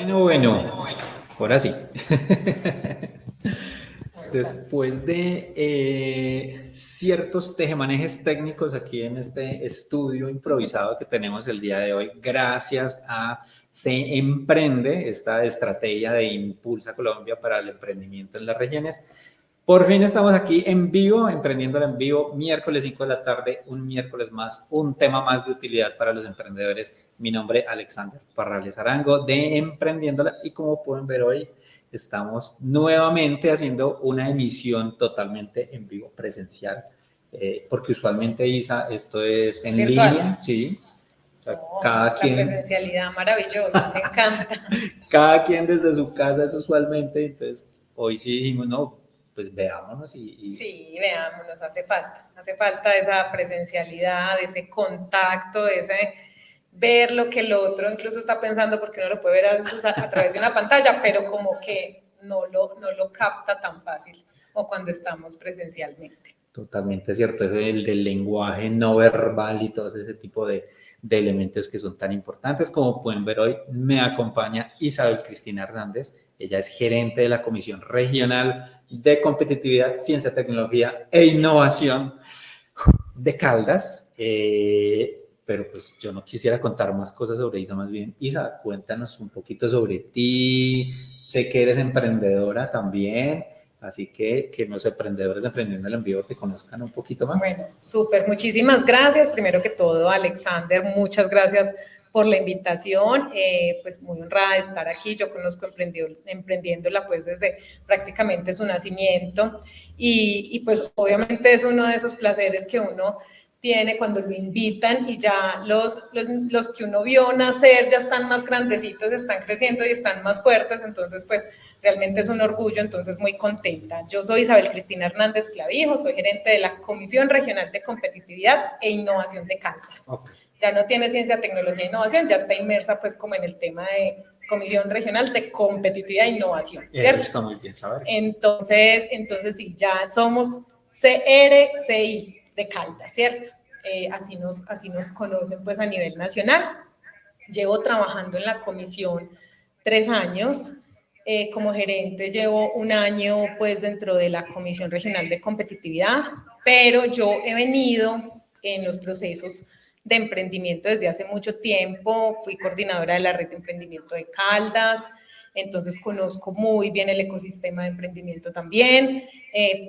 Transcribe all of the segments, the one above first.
Bueno, ahora sí. Después de ciertos tejemanejes técnicos aquí en este estudio improvisado que tenemos el día de hoy, gracias a Se Emprende, esta estrategia de Impulsa Colombia para el emprendimiento en las regiones, por fin estamos aquí en vivo, emprendiéndola en vivo, miércoles 5 de la tarde, un miércoles más, un tema más de utilidad para los emprendedores. Mi nombre es Alexander Parrales Arango de Emprendiéndola y como pueden ver hoy estamos nuevamente haciendo una emisión totalmente en vivo, presencial, porque usualmente, Isa, esto es en virtual. Línea, sí. O sea, cada quien, la presencialidad maravillosa, me encanta. Cada quien desde su casa es usualmente, entonces hoy sí dijimos, no, pues veámonos Sí, veámonos, hace falta esa presencialidad, ese contacto, ese ver lo que el otro incluso está pensando, porque uno lo puede ver a través de una pantalla, pero como que no lo capta tan fácil como cuando estamos presencialmente. Totalmente cierto, es el del lenguaje no verbal y todo ese tipo de elementos que son tan importantes. Como pueden ver hoy, me acompaña Isabel Cristina Hernández. Ella es gerente de la Comisión Regional de Competitividad, Ciencia, Tecnología e Innovación de Caldas. Pero pues yo no quisiera contar más cosas sobre Isa, más bien. Isa, cuéntanos un poquito sobre ti. Sé que eres emprendedora también. Así que los emprendedores de Emprendiendo en Vivo te conozcan un poquito más. Bueno, súper, muchísimas gracias. Primero que todo, Alexander, muchas gracias por la invitación. Pues muy honrada de estar aquí. Yo conozco Emprendiéndola pues desde prácticamente su nacimiento y pues obviamente es uno de esos placeres que uno tiene cuando lo invitan y ya los que uno vio nacer ya están más grandecitos, están creciendo y están más fuertes, entonces pues realmente es un orgullo, entonces muy contenta. Yo soy Isabel Cristina Hernández Clavijo, soy gerente de la Comisión Regional de Competitividad e Innovación de Caldas. Okay. Ya no tiene Ciencia, Tecnología e Innovación, ya está inmersa pues como en el tema de Comisión Regional de Competitividad e Innovación, ¿cierto? Eso está muy bien saber. Entonces sí, ya somos CRCI de Caldas, ¿cierto? Así nos conocen pues a nivel nacional. Llevo trabajando en la comisión 3 años, como gerente llevo 1 año pues dentro de la Comisión Regional de Competitividad, pero yo he venido en los procesos de emprendimiento desde hace mucho tiempo, fui coordinadora de la red de emprendimiento de Caldas, entonces conozco muy bien el ecosistema de emprendimiento también.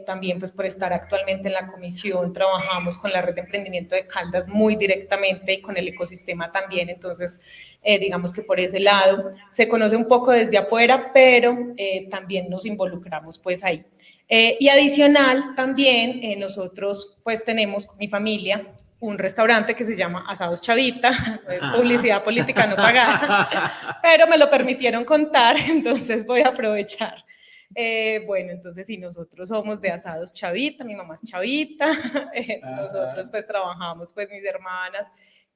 También pues por estar actualmente en la comisión trabajamos con la red de emprendimiento de Caldas muy directamente y con el ecosistema también, entonces digamos que por ese lado se conoce un poco desde afuera, pero también nos involucramos pues ahí. Y adicional también nosotros pues tenemos con mi familia un restaurante que se llama Asados Chavita, es publicidad política no pagada, pero me lo permitieron contar, entonces voy a aprovechar. Bueno, entonces sí, nosotros somos de Asados Chavita, mi mamá es Chavita, nosotros pues trabajamos, pues mis hermanas,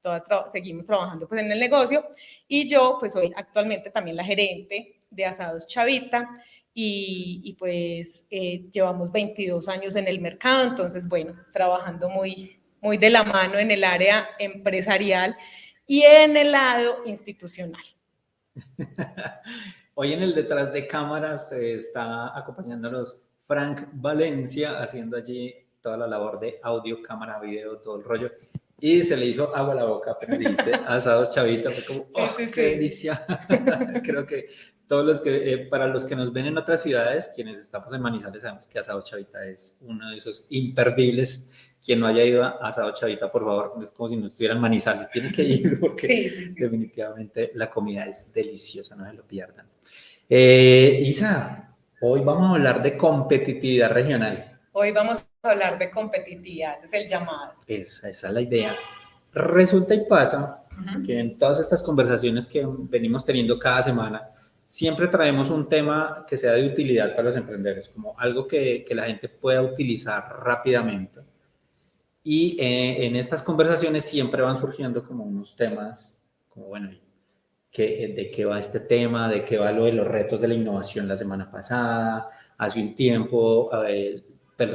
todas seguimos trabajando pues en el negocio, y yo pues soy actualmente también la gerente de Asados Chavita, y pues llevamos 22 años en el mercado, entonces bueno, trabajando muy de la mano en el área empresarial y en el lado institucional. Hoy en el detrás de cámaras está acompañándonos Frank Valencia, haciendo allí toda la labor de audio, cámara, video, todo el rollo. Y se le hizo agua a la boca apenas dijiste Asados Chavita, fue como, ¡oh, sí, qué delicia! Creo que todos los que, para los que nos ven en otras ciudades, quienes estamos en Manizales, sabemos que Asados Chavita es uno de esos imperdibles. Quien no haya ido a Asado Chavita, por favor, es como si no estuviera en Manizales, tiene que ir porque sí. Definitivamente la comida es deliciosa, no se lo pierdan. Isa, hoy vamos a hablar de competitividad regional. Hoy vamos a hablar de competitividad, ese es el llamado. Esa es la idea. Resulta y pasa que en todas estas conversaciones que venimos teniendo cada semana, siempre traemos un tema que sea de utilidad para los emprendedores, como algo que la gente pueda utilizar rápidamente. Y en estas conversaciones siempre van surgiendo como unos temas, como bueno, ¿de qué va este tema? ¿De qué va lo de los retos de la innovación la semana pasada? Hace un tiempo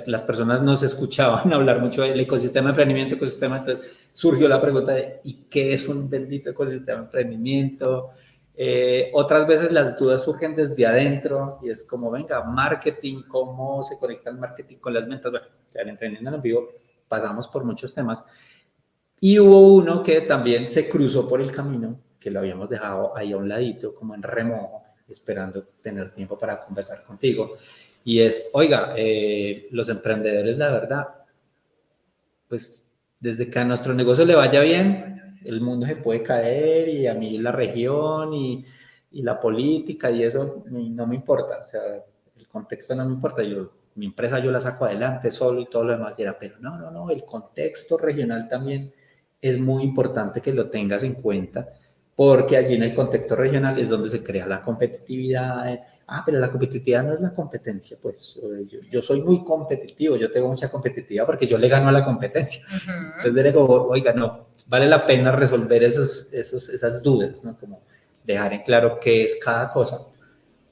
las personas nos escuchaban hablar mucho del ecosistema de emprendimiento, entonces surgió la pregunta de ¿y qué es un bendito ecosistema de emprendimiento? Otras veces las dudas surgen desde adentro y es como, venga, marketing, cómo se conecta el marketing con las ventas. Bueno, ya en Emprendiendo en Vivo pasamos por muchos temas y hubo uno que también se cruzó por el camino, que lo habíamos dejado ahí a un ladito, como en remojo, esperando tener tiempo para conversar contigo. Y es, oiga, los emprendedores, la verdad, pues desde que a nuestro negocio le vaya bien, el mundo se puede caer y a mí la región y la política y eso no me importa, o sea, el contexto no me importa, mi empresa yo la saco adelante solo y todo lo demás, y era, pero no, el contexto regional también es muy importante que lo tengas en cuenta, porque allí en el contexto regional es donde se crea la competitividad. Pero la competitividad no es la competencia, pues yo soy muy competitivo, yo tengo mucha competitividad porque yo le gano a la competencia. Entonces le digo, oiga, no, vale la pena resolver esas dudas, ¿no? Como dejar en claro qué es cada cosa,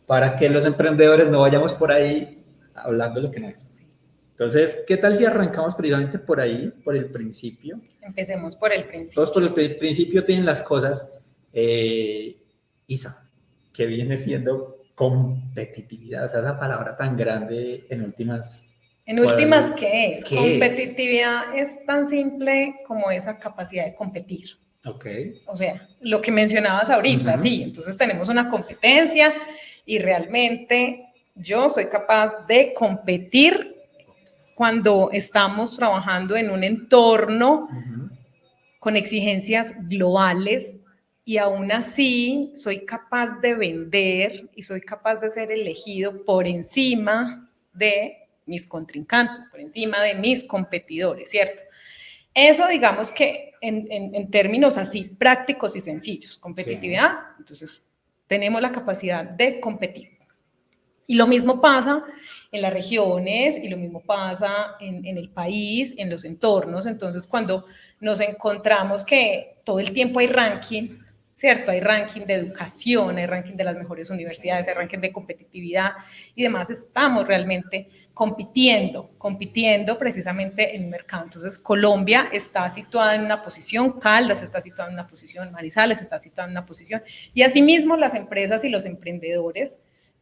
para que los emprendedores no vayamos por ahí hablando de lo que no es. Entonces, ¿qué tal si arrancamos precisamente por ahí, por el principio? Empecemos por el principio. Todos por el principio tienen las cosas, Isa, que viene siendo competitividad, o sea, esa palabra tan grande en últimas... En últimas, ¿qué es? ¿Qué competitividad es tan simple como esa capacidad de competir. Ok. O sea, lo que mencionabas ahorita, sí, entonces tenemos una competencia y realmente yo soy capaz de competir cuando estamos trabajando en un entorno con exigencias globales y aún así soy capaz de vender y soy capaz de ser elegido por encima de mis contrincantes, por encima de mis competidores, ¿cierto? Eso digamos que en términos así prácticos y sencillos, competitividad, sí. Entonces tenemos la capacidad de competir. Y lo mismo pasa en las regiones y lo mismo pasa en el país, en los entornos. Entonces, cuando nos encontramos que todo el tiempo hay ranking, ¿cierto? Hay ranking de educación, hay ranking de las mejores universidades, hay ranking de competitividad y demás, estamos realmente compitiendo precisamente en el mercado. Entonces, Colombia está situada en una posición, Caldas está situada en una posición, Manizales está situada en una posición, y asimismo las empresas y los emprendedores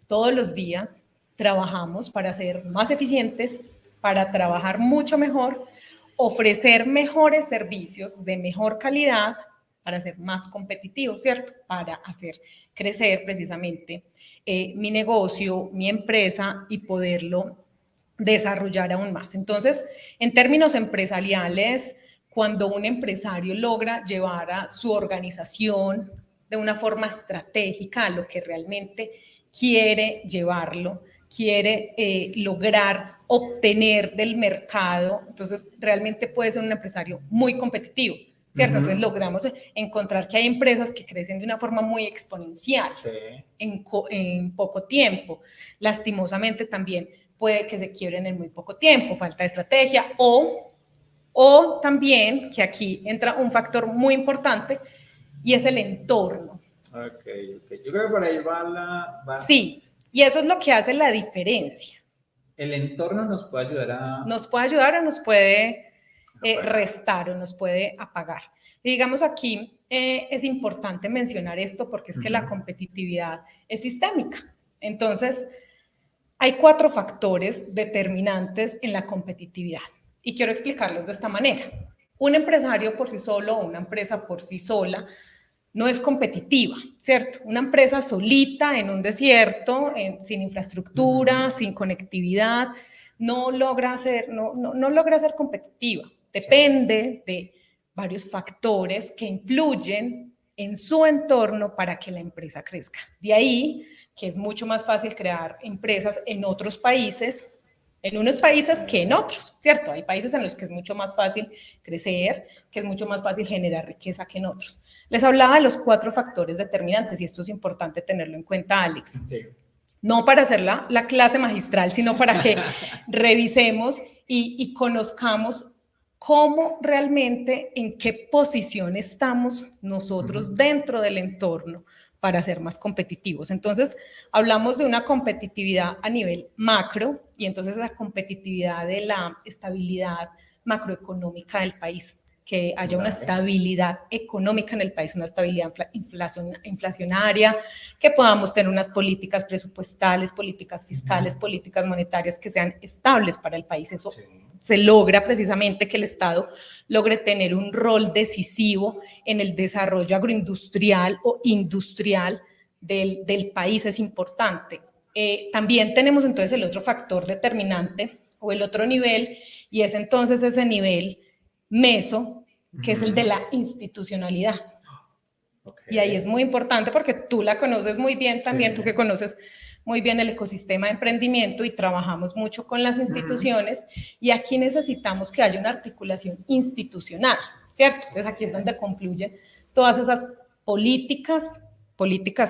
todos los días trabajamos para ser más eficientes, para trabajar mucho mejor, ofrecer mejores servicios de mejor calidad, para ser más competitivos, ¿cierto? Para hacer crecer precisamente mi negocio, mi empresa y poderlo desarrollar aún más. Entonces, en términos empresariales, cuando un empresario logra llevar a su organización de una forma estratégica a lo que realmente quiere llevarlo, quiere lograr obtener del mercado, entonces realmente puede ser un empresario muy competitivo, ¿cierto? Entonces logramos encontrar que hay empresas que crecen de una forma muy exponencial en poco tiempo. Lastimosamente también puede que se quiebren en muy poco tiempo, falta de estrategia o también, que aquí entra un factor muy importante y es el entorno. Ok. Yo creo que por ahí va... Sí, y eso es lo que hace la diferencia. El entorno nos puede ayudar a... Nos puede ayudar o nos puede restar o nos puede apagar. Y digamos aquí es importante mencionar esto porque es que la competitividad es sistémica. Entonces, hay 4 factores determinantes en la competitividad y quiero explicarlos de esta manera. Un empresario por sí solo o una empresa por sí sola no es competitiva, ¿cierto? Una empresa solita en un desierto, sin infraestructura, sin conectividad, no logra ser competitiva. Depende de varios factores que influyen en su entorno para que la empresa crezca. De ahí que es mucho más fácil crear empresas en otros países, en unos países que en otros, ¿cierto? Hay países en los que es mucho más fácil crecer, que es mucho más fácil generar riqueza que en otros. Les hablaba de los 4 factores determinantes y esto es importante tenerlo en cuenta, Alex. Sí. No para hacer la clase magistral, sino para que revisemos y conozcamos cómo realmente, en qué posición estamos nosotros dentro del entorno para ser más competitivos. Entonces, hablamos de una competitividad a nivel macro y entonces la competitividad de la estabilidad macroeconómica del país. que haya una estabilidad económica en el país, una estabilidad inflacionaria, que podamos tener unas políticas presupuestales, políticas fiscales, políticas monetarias que sean estables para el país. Eso se logra precisamente que el Estado logre tener un rol decisivo en el desarrollo agroindustrial o industrial del país, es importante. También tenemos entonces el otro factor determinante o el otro nivel, y es entonces ese nivel meso, que es el de la institucionalidad. Y ahí es muy importante porque tú la conoces muy bien también, tú que conoces muy bien el ecosistema de emprendimiento y trabajamos mucho con las instituciones, y aquí necesitamos que haya una articulación institucional, ¿cierto? Entonces aquí es donde confluyen todas esas políticas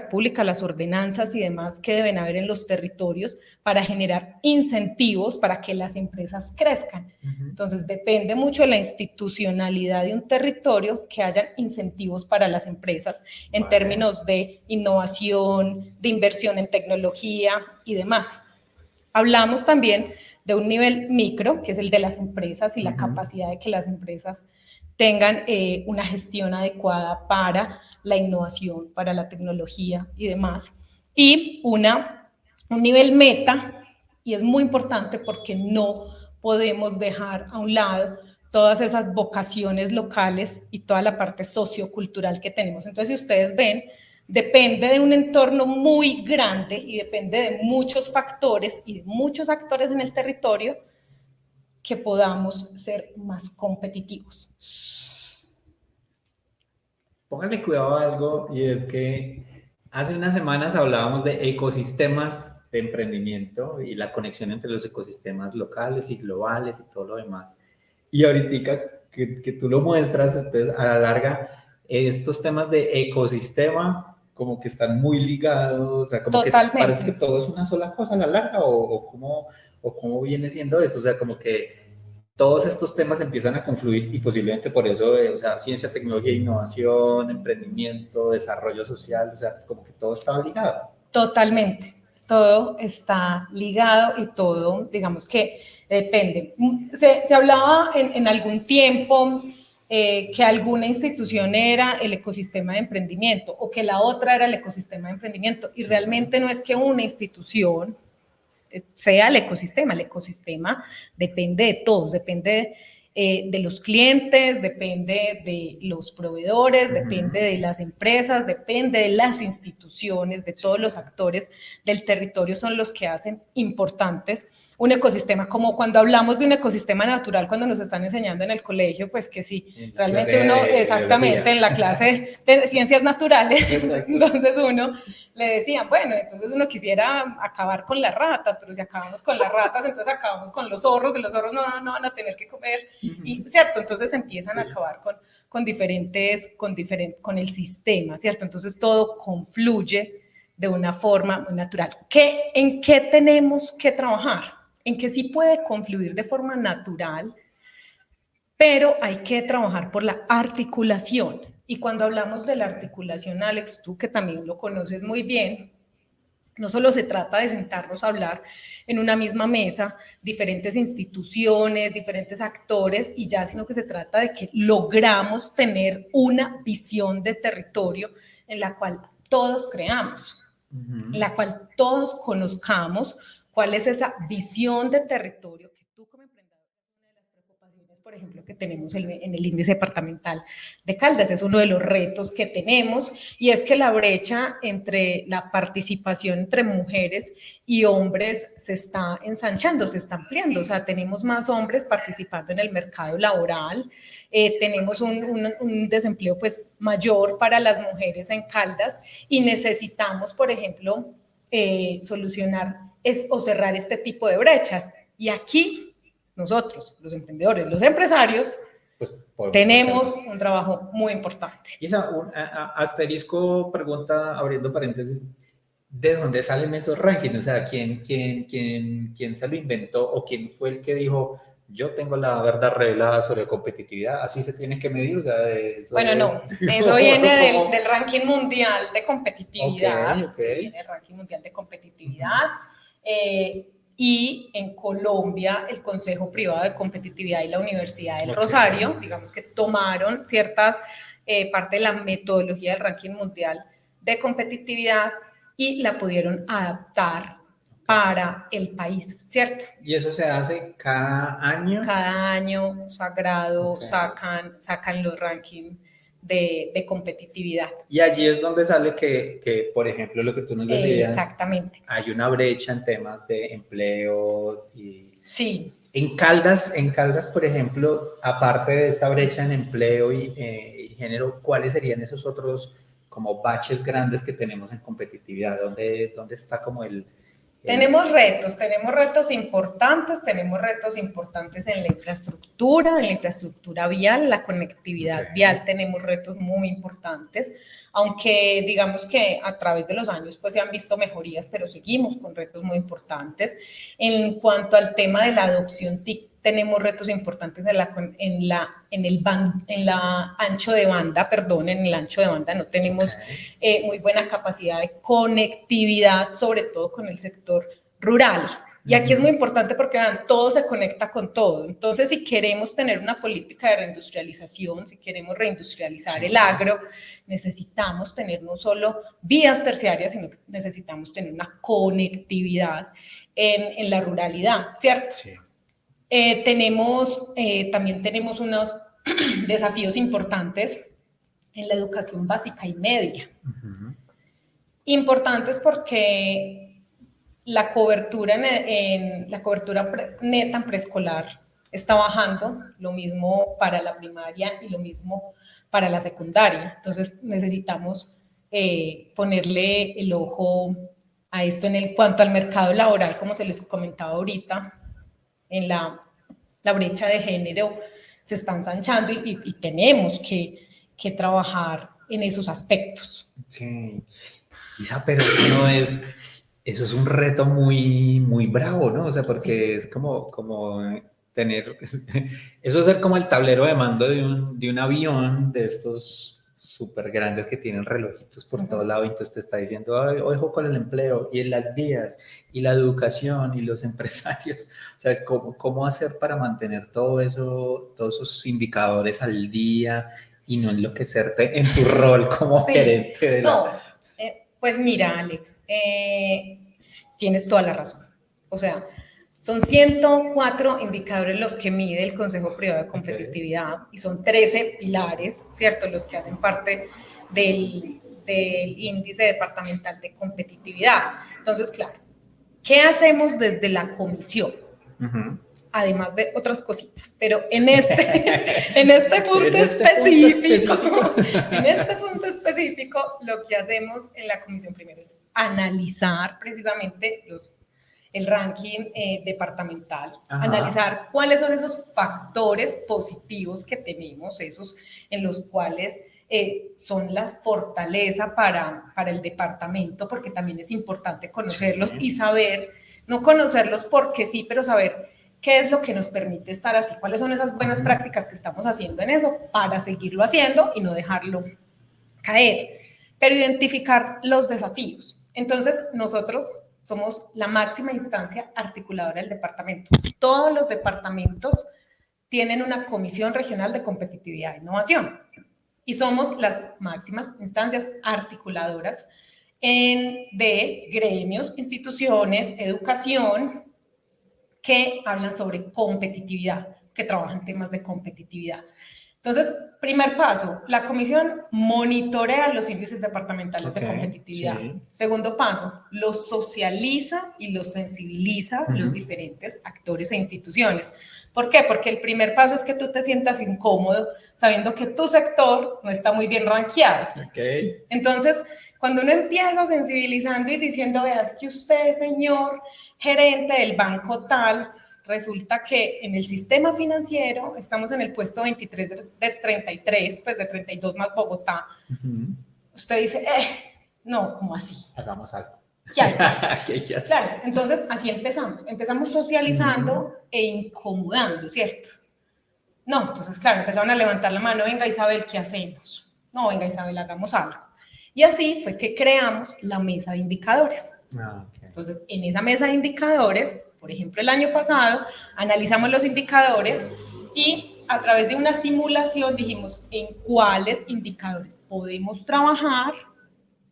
públicas, las ordenanzas y demás que deben haber en los territorios para generar incentivos para que las empresas crezcan. Entonces depende mucho de la institucionalidad de un territorio que haya incentivos para las empresas en términos de innovación, de inversión en tecnología y demás. Hablamos también de un nivel micro, que es el de las empresas y la capacidad de que las empresas tengan una gestión adecuada para la innovación, para la tecnología y demás. Y un nivel meta, y es muy importante porque no podemos dejar a un lado todas esas vocaciones locales y toda la parte sociocultural que tenemos. Entonces, si ustedes ven, depende de un entorno muy grande y depende de muchos factores y de muchos actores en el territorio que podamos ser más competitivos. Pónganle cuidado a algo, y es que hace unas semanas hablábamos de ecosistemas de emprendimiento y la conexión entre los ecosistemas locales y globales y todo lo demás. Y ahorita que tú lo muestras, entonces a la larga, estos temas de ecosistema como que están muy ligados, o sea, como Totalmente. que parece que todo es una sola cosa a la larga, o cómo viene siendo esto, o sea, como que todos estos temas empiezan a confluir y posiblemente por eso, o sea, ciencia, tecnología, innovación, emprendimiento, desarrollo social, o sea, como que todo está ligado. Totalmente, todo está ligado y todo, digamos que depende. Se hablaba en algún tiempo que alguna institución era el ecosistema de emprendimiento o que la otra era el ecosistema de emprendimiento, y realmente no es que una institución sea el ecosistema depende de todos, depende de los clientes, depende de los proveedores, depende de las empresas, depende de las instituciones, de todos los actores del territorio son los que hacen importantes un ecosistema, como cuando hablamos de un ecosistema natural, cuando nos están enseñando en el colegio, pues que sí, realmente uno, exactamente, en la clase de ciencias naturales, entonces uno le decían, bueno, entonces uno quisiera acabar con las ratas, pero si acabamos con las ratas, entonces acabamos con los zorros, que los zorros no van a tener que comer, y cierto, entonces empiezan a acabar con el sistema, cierto, entonces todo confluye de una forma muy natural. ¿En qué tenemos que trabajar? En que sí puede confluir de forma natural, pero hay que trabajar por la articulación. Y cuando hablamos de la articulación, Alex, tú que también lo conoces muy bien, no solo se trata de sentarnos a hablar en una misma mesa, diferentes instituciones, diferentes actores y ya, sino que se trata de que logramos tener una visión de territorio en la cual todos creamos, en la cual todos conozcamos cuál es esa visión de territorio que tú como emprendedor, una de las preocupaciones, por ejemplo, que tenemos en el índice departamental de Caldas, es uno de los retos que tenemos, y es que la brecha entre la participación entre mujeres y hombres se está ensanchando, se está ampliando, o sea, tenemos más hombres participando en el mercado laboral, tenemos un desempleo pues mayor para las mujeres en Caldas, y necesitamos, por ejemplo, solucionar o cerrar este tipo de brechas. Y aquí nosotros, los emprendedores, los empresarios, pues tenemos un trabajo muy importante. Isa, asterisco pregunta, abriendo paréntesis, ¿de dónde salen esos rankings? O sea, ¿quién se lo inventó o quién fue el que dijo, yo tengo la verdad revelada sobre competitividad, así se tiene que medir? O sea, eso, bueno, no, eso viene del ranking mundial de competitividad. Okay. Sí, viene el ranking mundial de competitividad. Y y en Colombia el Consejo Privado de Competitividad y la Universidad del Rosario, digamos que tomaron ciertas parte de la metodología del ranking mundial de competitividad y la pudieron adaptar para el país, ¿cierto? ¿Y eso se hace cada año? Cada año, sagrado, sacan los rankings de competitividad. Y allí es donde sale que, por ejemplo, lo que tú nos decías, exactamente, hay una brecha en temas de empleo y... Sí. En Caldas, por ejemplo, aparte de esta brecha en empleo y género, ¿cuáles serían esos otros como baches grandes que tenemos en competitividad? ¿Dónde está como Tenemos retos importantes en la infraestructura vial, la conectividad vial, tenemos retos muy importantes, aunque digamos que a través de los años pues se han visto mejorías, pero seguimos con retos muy importantes. En cuanto al tema de la adopción TIC, tenemos retos importantes en el ancho de banda, no tenemos muy buena capacidad de conectividad, sobre todo con el sector rural. Y aquí es muy importante porque vean, todo se conecta con todo. Entonces, si queremos tener una política de reindustrialización, si queremos reindustrializar el agro, necesitamos tener no solo vías terciarias, sino que necesitamos tener una conectividad en la ruralidad, ¿cierto? Sí. También tenemos unos desafíos importantes en la educación básica y media. Importantes porque la cobertura neta en preescolar está bajando, lo mismo para la primaria y lo mismo para la secundaria. Entonces necesitamos ponerle el ojo a esto en cuanto al mercado laboral, como se les comentaba ahorita, en la brecha de género se está ensanchando y tenemos que trabajar en esos aspectos. Sí, Isa, pero eso es un reto muy, muy bravo, ¿no? O sea, porque es como tener, eso es ser como el tablero de mando de un avión de estos súper grandes que tienen relojitos por todo lado, y entonces te está diciendo, ojo con el empleo y en las vías y la educación y los empresarios. O sea, ¿cómo hacer para mantener todo eso, todos esos indicadores al día y no enloquecerte en tu rol como gerente de Pues mira, Alex, tienes toda la razón. O sea, son 104 indicadores los que mide el Consejo Privado de Competitividad y son 13 pilares, ¿cierto? Los que hacen parte del índice departamental de competitividad. Entonces, claro, ¿qué hacemos desde la comisión? Además de otras cositas, pero en este punto específico, lo que hacemos en la comisión primero es analizar precisamente el ranking departamental, analizar cuáles son esos factores positivos que tenemos, esos en los cuales son la fortaleza para el departamento, porque también es importante conocerlos y saber, no conocerlos porque sí, pero saber qué es lo que nos permite estar así, cuáles son esas buenas prácticas que estamos haciendo en eso para seguirlo haciendo y no dejarlo caer, pero identificar los desafíos. Entonces, nosotros somos la máxima instancia articuladora del departamento. Todos los departamentos tienen una comisión regional de competitividad e innovación y somos las máximas instancias articuladoras de gremios, instituciones, educación, que hablan sobre competitividad, que trabajan temas de competitividad. Entonces, primer paso, la comisión monitorea los índices departamentales de competitividad. Sí. Segundo paso, los socializa y los sensibiliza a los diferentes actores e instituciones. ¿Por qué? Porque el primer paso es que tú te sientas incómodo sabiendo que tu sector no está muy bien rankeado. Entonces, cuando uno empieza sensibilizando y diciendo, veas que usted, señor gerente del banco tal, resulta que en el sistema financiero estamos en el puesto 23 de 33, pues de 32 más Bogotá. Usted dice, no, ¿cómo así? Hagamos algo. ¿Qué hay que hacer? Claro, entonces así empezamos socializando e incomodando, ¿cierto? No, entonces claro, empezaron a levantar la mano, venga Isabel, ¿qué hacemos? No, venga Isabel, hagamos algo. Y así fue que creamos la mesa de indicadores. Entonces, en esa mesa de indicadores Por ejemplo, el año pasado analizamos los indicadores y a través de una simulación dijimos en cuáles indicadores podemos trabajar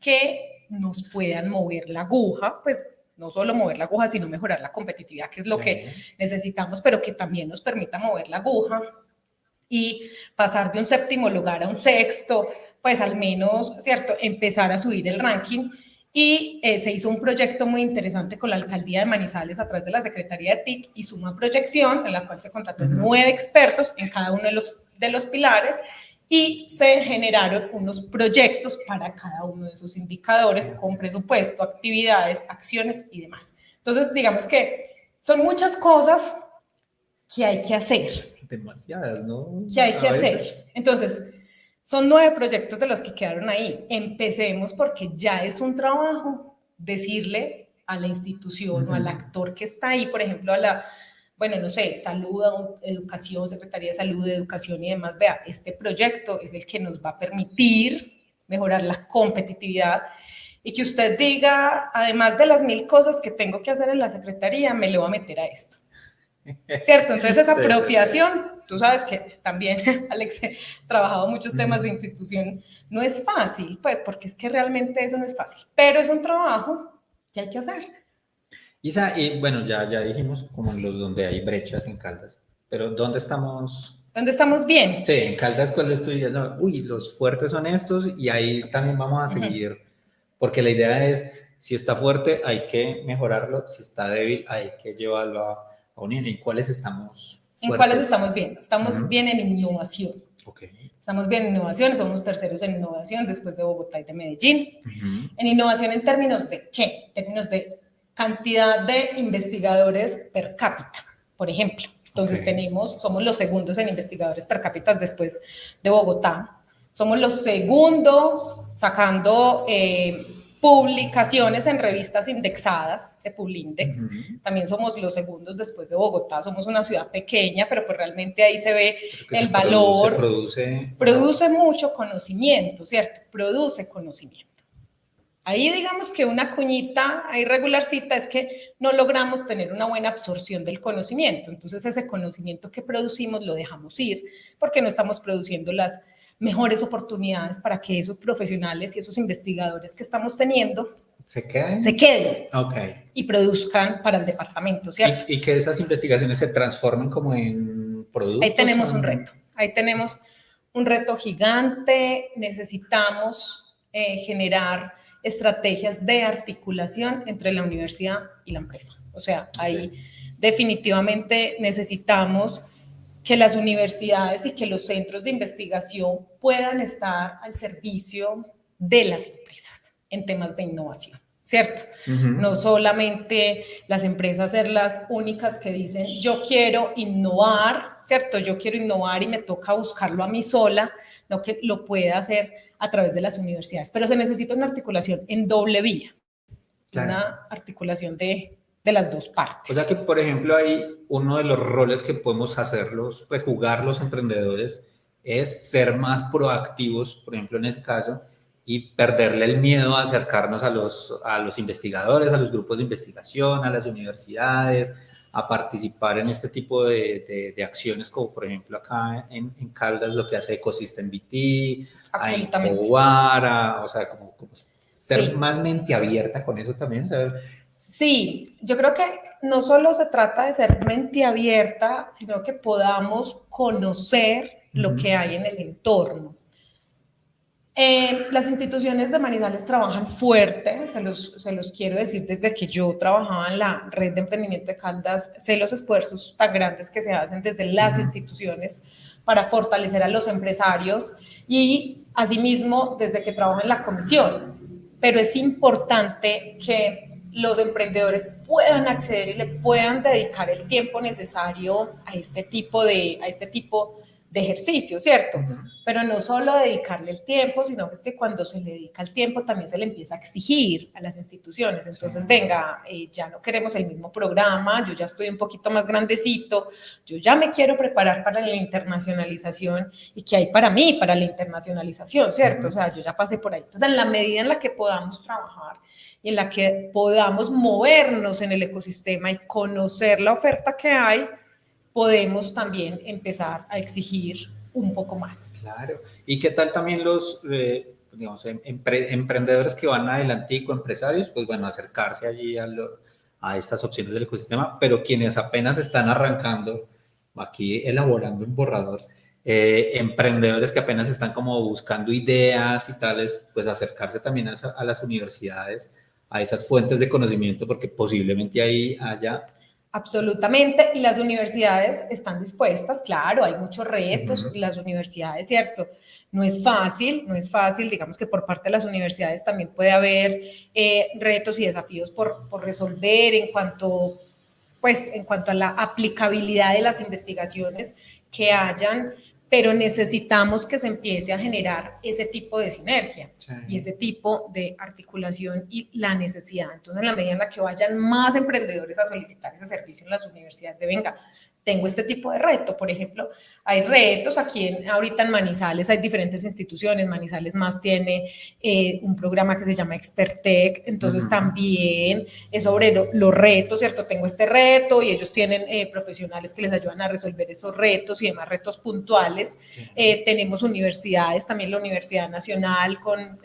que nos puedan mover la aguja, pues no solo mover la aguja, sino mejorar la competitividad, que es lo que necesitamos, pero que también nos permita mover la aguja y pasar de un séptimo lugar a un sexto, pues al menos, ¿cierto?, empezar a subir el ranking. Y se hizo un proyecto muy interesante con la Alcaldía de Manizales a través de la Secretaría de TIC y Suma Proyección, en la cual se contrató 9 expertos en cada uno de los pilares y se generaron unos proyectos para cada uno de esos indicadores con presupuesto, actividades, acciones y demás. Entonces, digamos que son muchas cosas que hay que hacer. Demasiadas, ¿no? Que hay que hacer. Entonces, son 9 proyectos de los que quedaron ahí. Empecemos porque ya es un trabajo decirle a la institución o al actor que está ahí, por ejemplo, a la, bueno, no sé, salud, educación, Secretaría de Salud, Educación y demás, vea, este proyecto es el que nos va a permitir mejorar la competitividad y que usted diga, además de las 1000 cosas que tengo que hacer en la Secretaría, me le voy a meter a esto. ¿Cierto? Entonces esa apropiación, tú sabes que también, Alex, he trabajado muchos temas de institución, no es fácil, pues, porque es que realmente eso no es fácil, pero es un trabajo que hay que hacer. Isa, y bueno, ya dijimos como en los donde hay brechas en Caldas, pero ¿dónde estamos? ¿Dónde estamos bien? Sí, en Caldas, ¿cuál es tu idea? No, uy, los fuertes son estos y ahí también vamos a seguir, porque la idea es, si está fuerte hay que mejorarlo, si está débil hay que llevarlo a unir. ¿En cuáles estamos fuertes? ¿En cuáles estamos bien? Estamos bien en innovación. Okay. Estamos bien en innovación, somos terceros en innovación después de Bogotá y de Medellín. En innovación, ¿en términos de qué? En términos de cantidad de investigadores per cápita, por ejemplo. Entonces somos los segundos en investigadores per cápita después de Bogotá. Somos los segundos sacando publicaciones en revistas indexadas de Publindex. También somos los segundos después de Bogotá. Somos una ciudad pequeña, pero pues realmente ahí se ve el valor. Produce mucho conocimiento, ¿cierto? Produce conocimiento. Ahí digamos que una cuñita ahí regularcita es que no logramos tener una buena absorción del conocimiento. Entonces ese conocimiento que producimos lo dejamos ir porque no estamos produciendo las mejores oportunidades para que esos profesionales y esos investigadores que estamos teniendo se queden y produzcan para el departamento, ¿cierto? Y que esas investigaciones se transformen como en productos. Ahí tenemos un reto, ahí tenemos un reto gigante. Necesitamos generar estrategias de articulación entre la universidad y la empresa. O sea, ahí definitivamente necesitamos que las universidades y que los centros de investigación puedan estar al servicio de las empresas en temas de innovación, ¿cierto? No solamente las empresas ser las únicas que dicen yo quiero innovar, ¿cierto? Yo quiero innovar y me toca buscarlo a mí sola, no que lo pueda hacer a través de las universidades, pero se necesita una articulación en doble vía, una articulación de las dos partes. O sea que, por ejemplo, hay uno de los roles que podemos hacerlos, pues jugar los emprendedores, es ser más proactivos, por ejemplo, en ese caso, y perderle el miedo a acercarnos a los investigadores, a los grupos de investigación, a las universidades, a participar en este tipo de acciones, como por ejemplo acá en Caldas lo que hace Ecosystem BT, a incubar, o sea, como ser más mente abierta con eso también, ¿sabes? Sí, yo creo que no solo se trata de ser mente abierta, sino que podamos conocer lo que hay en el entorno. Las instituciones de Manizales trabajan fuerte, se los quiero decir, desde que yo trabajaba en la red de emprendimiento de Caldas, sé los esfuerzos tan grandes que se hacen desde las instituciones para fortalecer a los empresarios y asimismo desde que trabajo en la comisión, pero es importante que los emprendedores puedan acceder y le puedan dedicar el tiempo necesario a este tipo de ejercicio, ¿cierto? Pero no solo dedicarle el tiempo, sino que es que cuando se le dedica el tiempo también se le empieza a exigir a las instituciones. Entonces, venga, ya no queremos el mismo programa, yo ya estoy un poquito más grandecito, yo ya me quiero preparar para la internacionalización y que hay para mí, para la internacionalización, ¿cierto? O sea, yo ya pasé por ahí. Entonces, en la medida en la que podamos trabajar y en la que podamos movernos en el ecosistema y conocer la oferta que hay, podemos también empezar a exigir un poco más. Claro. ¿Y qué tal también los, digamos, emprendedores que van adelantico, empresarios? Pues bueno, acercarse allí a estas opciones del ecosistema, pero quienes apenas están arrancando, aquí elaborando un borrador, emprendedores que apenas están como buscando ideas y tales, pues acercarse también a las universidades, a esas fuentes de conocimiento, porque posiblemente ahí haya... Absolutamente, y las universidades están dispuestas, claro, hay muchos retos, las universidades, ¿cierto? No es fácil, digamos que por parte de las universidades también puede haber retos y desafíos por resolver en cuanto a la aplicabilidad de las investigaciones que hayan, pero necesitamos que se empiece a generar ese tipo de sinergia y ese tipo de articulación y la necesidad. Entonces, en la medida en la que vayan más emprendedores a solicitar ese servicio en las universidades, venga, tengo este tipo de reto. Por ejemplo, hay retos aquí ahorita en Manizales, hay diferentes instituciones. Manizales más tiene un programa que se llama Expertec, entonces también es sobre los retos, ¿cierto? Tengo este reto y ellos tienen profesionales que les ayudan a resolver esos retos y demás retos puntuales. Tenemos universidades, también la Universidad Nacional con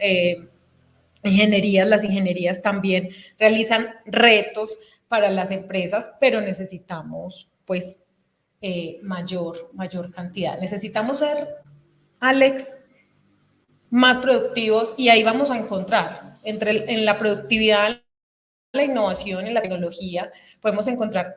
ingenierías, las ingenierías también realizan retos para las empresas, pero necesitamos pues mayor cantidad. Necesitamos ser, Alex, más productivos y ahí vamos a encontrar, en la productividad, la innovación, en la tecnología, podemos encontrar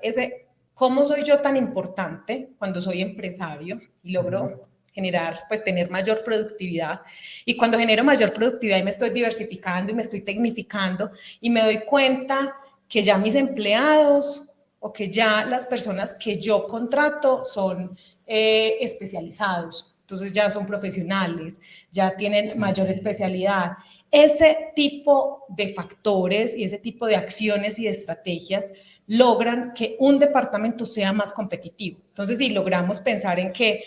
cómo soy yo tan importante cuando soy empresario y logro generar, pues tener mayor productividad. Y cuando genero mayor productividad y me estoy diversificando y me estoy tecnificando y me doy cuenta que ya mis empleados o que ya las personas que yo contrato son especializados, entonces ya son profesionales, ya tienen mayor especialidad. Ese tipo de factores y ese tipo de acciones y de estrategias logran que un departamento sea más competitivo. Entonces, si logramos pensar en que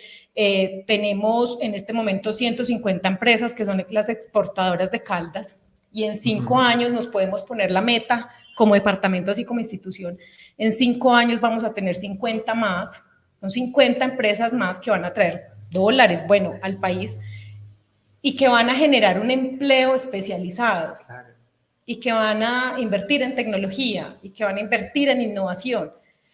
tenemos en este momento 150 empresas que son las exportadoras de Caldas y en 5 años nos podemos poner la meta como departamento, así como institución, en 5 años vamos a tener 50 más, son 50 empresas más que van a traer dólares, bueno, al país y que van a generar un empleo especializado y que van a invertir en tecnología y que van a invertir en innovación.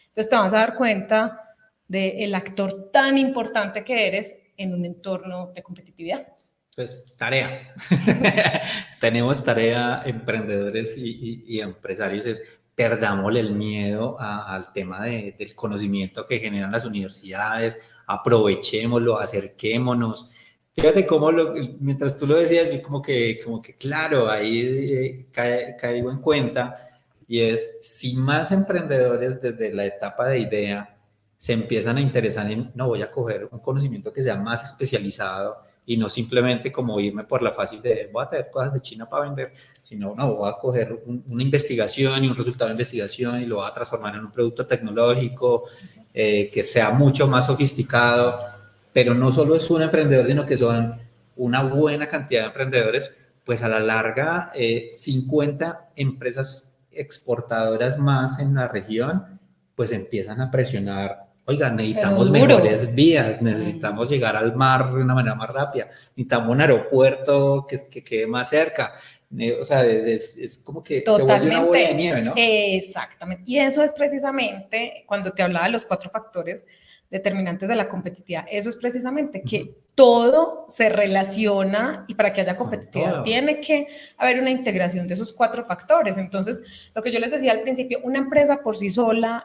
Entonces te vas a dar cuenta del actor tan importante que eres en un entorno de competitividad. Pues tarea. Tenemos tarea, emprendedores y empresarios, es perdámosle el miedo al tema del conocimiento que generan las universidades, aprovechémoslo, acerquémonos. Fíjate cómo mientras tú lo decías, yo como que claro, ahí caigo en cuenta, y es, si más emprendedores desde la etapa de idea se empiezan a interesar en, no, voy a coger un conocimiento que sea más especializado, y no simplemente como irme por la fácil de voy a traer cosas de China para vender, sino no, voy a coger una investigación y un resultado de investigación y lo voy a transformar en un producto tecnológico que sea mucho más sofisticado. Pero no solo es un emprendedor, sino que son una buena cantidad de emprendedores, pues a la larga 50 empresas exportadoras más en la región, pues empiezan a presionar. Oiga, necesitamos mejores vías, necesitamos llegar al mar de una manera más rápida, necesitamos un aeropuerto que quede más cerca. O sea, es como que totalmente. Se vuelve una bola de nieve, ¿no? Exactamente. Y eso es precisamente, cuando te hablaba de los 4 factores determinantes de la competitividad, eso es precisamente que todo se relaciona y para que haya competitividad tiene que haber una integración de esos 4 factores. Entonces, lo que yo les decía al principio, una empresa por sí sola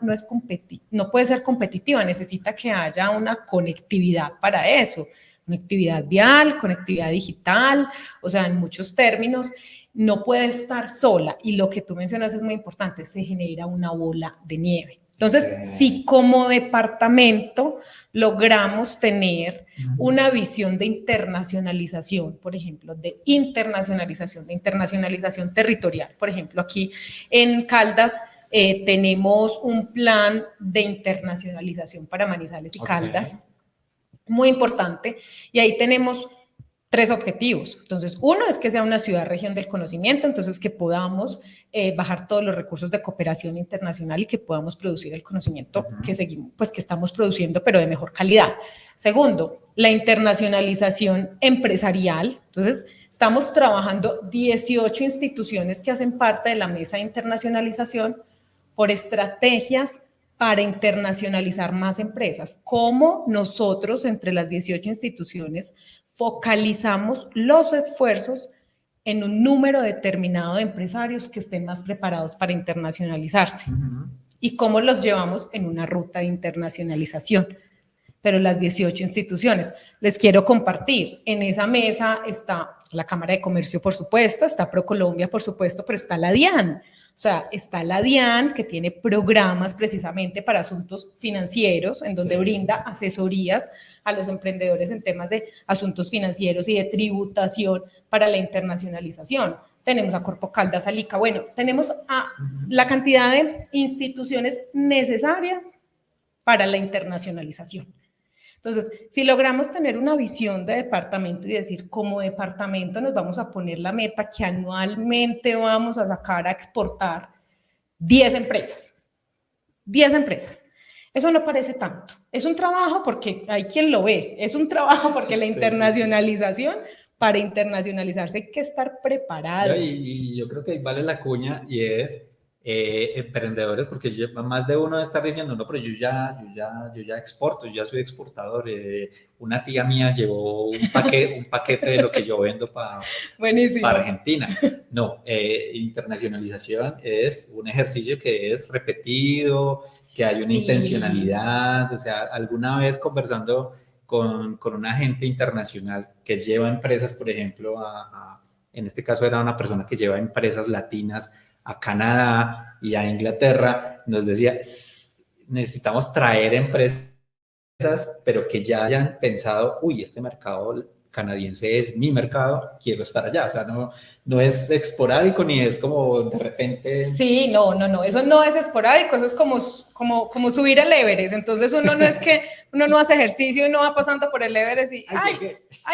no puede ser competitiva, necesita que haya una conectividad para eso, conectividad vial, conectividad digital, o sea, en muchos términos, no puede estar sola. Y lo que tú mencionas es muy importante, se genera una bola de nieve. Entonces, si como departamento logramos tener una visión de internacionalización, por ejemplo, de internacionalización territorial. Por ejemplo, aquí en Caldas tenemos un plan de internacionalización para Manizales y Caldas, muy importante, y ahí tenemos 3 objetivos. Entonces, uno es que sea una ciudad-región del conocimiento, entonces que podamos bajar todos los recursos de cooperación internacional y que podamos producir el conocimiento que seguimos, pues que estamos produciendo, pero de mejor calidad. Segundo, la internacionalización empresarial. Entonces, estamos trabajando 18 instituciones que hacen parte de la mesa de internacionalización por estrategias para internacionalizar más empresas. ¿Cómo nosotros, entre las 18 instituciones, focalizamos los esfuerzos en un número determinado de empresarios que estén más preparados para internacionalizarse? ¿Y cómo los llevamos en una ruta de internacionalización? Pero las 18 instituciones, les quiero compartir, en esa mesa está la Cámara de Comercio, por supuesto, está ProColombia, por supuesto, pero está la DIAN. O sea, está la DIAN, que tiene programas precisamente para asuntos financieros, en donde brinda asesorías a los emprendedores en temas de asuntos financieros y de tributación para la internacionalización. Tenemos a Corpo Caldas, a LICA, bueno, tenemos a la cantidad de instituciones necesarias para la internacionalización. Entonces, si logramos tener una visión de departamento y decir, como departamento nos vamos a poner la meta que anualmente vamos a sacar a exportar 10 empresas. 10 empresas. Eso no parece tanto. Es un trabajo porque hay quien lo ve. Es un trabajo porque la internacionalización, para internacionalizarse hay que estar preparado. Y yo creo que ahí vale la cuña y es emprendedores, porque más de uno está diciendo, no, pero yo ya exporto, yo ya soy exportador. Una tía mía llevó un paquete de lo que yo vendo para Argentina. No, internacionalización es un ejercicio que es repetido, que hay una intencionalidad. O sea, alguna vez conversando con un agente internacional que lleva empresas, por ejemplo, en este caso era una persona que lleva empresas latinas a Canadá y a Inglaterra, nos decía, necesitamos traer empresas, pero que ya hayan pensado, uy, este mercado canadiense es mi mercado, quiero estar allá. O sea, no es esporádico ni es como de repente. Sí, no, eso no es esporádico, eso es como subir el Everest. Entonces uno no es que uno no hace ejercicio y no va pasando por el Everest y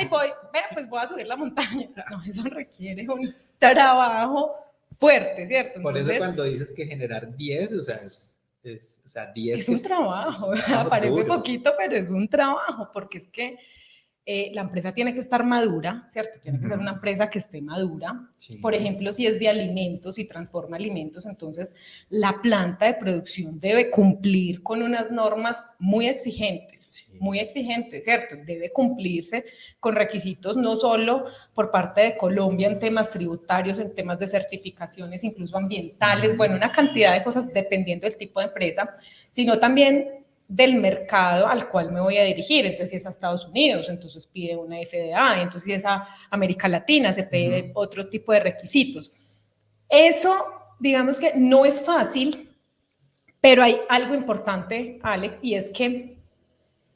voy, pues voy a subir la montaña. No, eso requiere un trabajo fuerte, ¿cierto? Entonces, por eso cuando dices que generar 10, o sea, o sea, 10 es un trabajo, parece duro. Poquito, pero es un trabajo, porque es que la empresa tiene que estar madura, ¿cierto? Tiene que ser una empresa que esté madura. Sí. Por ejemplo, si es de alimentos y transforma alimentos, entonces la planta de producción debe cumplir con unas normas muy exigentes, ¿cierto? Debe cumplirse con requisitos no solo por parte de Colombia en temas tributarios, en temas de certificaciones, incluso ambientales, bueno, una cantidad de cosas dependiendo del tipo de empresa, sino también del mercado al cual me voy a dirigir. Entonces, si es a Estados Unidos, entonces pide una FDA, entonces si es a América Latina, se pide otro tipo de requisitos. Eso, digamos que no es fácil, pero hay algo importante, Alex, y es que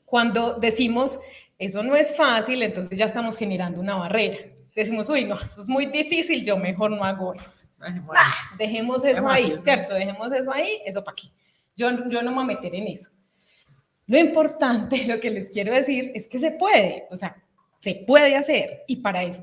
cuando decimos, eso no es fácil, entonces ya estamos generando una barrera. Decimos, uy, no, eso es muy difícil, yo mejor no hago eso. Dejemos eso ahí, ¿cierto? Dejemos eso ahí, eso para qué. Yo no me voy a meter en eso. Lo importante, lo que les quiero decir, es que se puede, o sea, se puede hacer, y para eso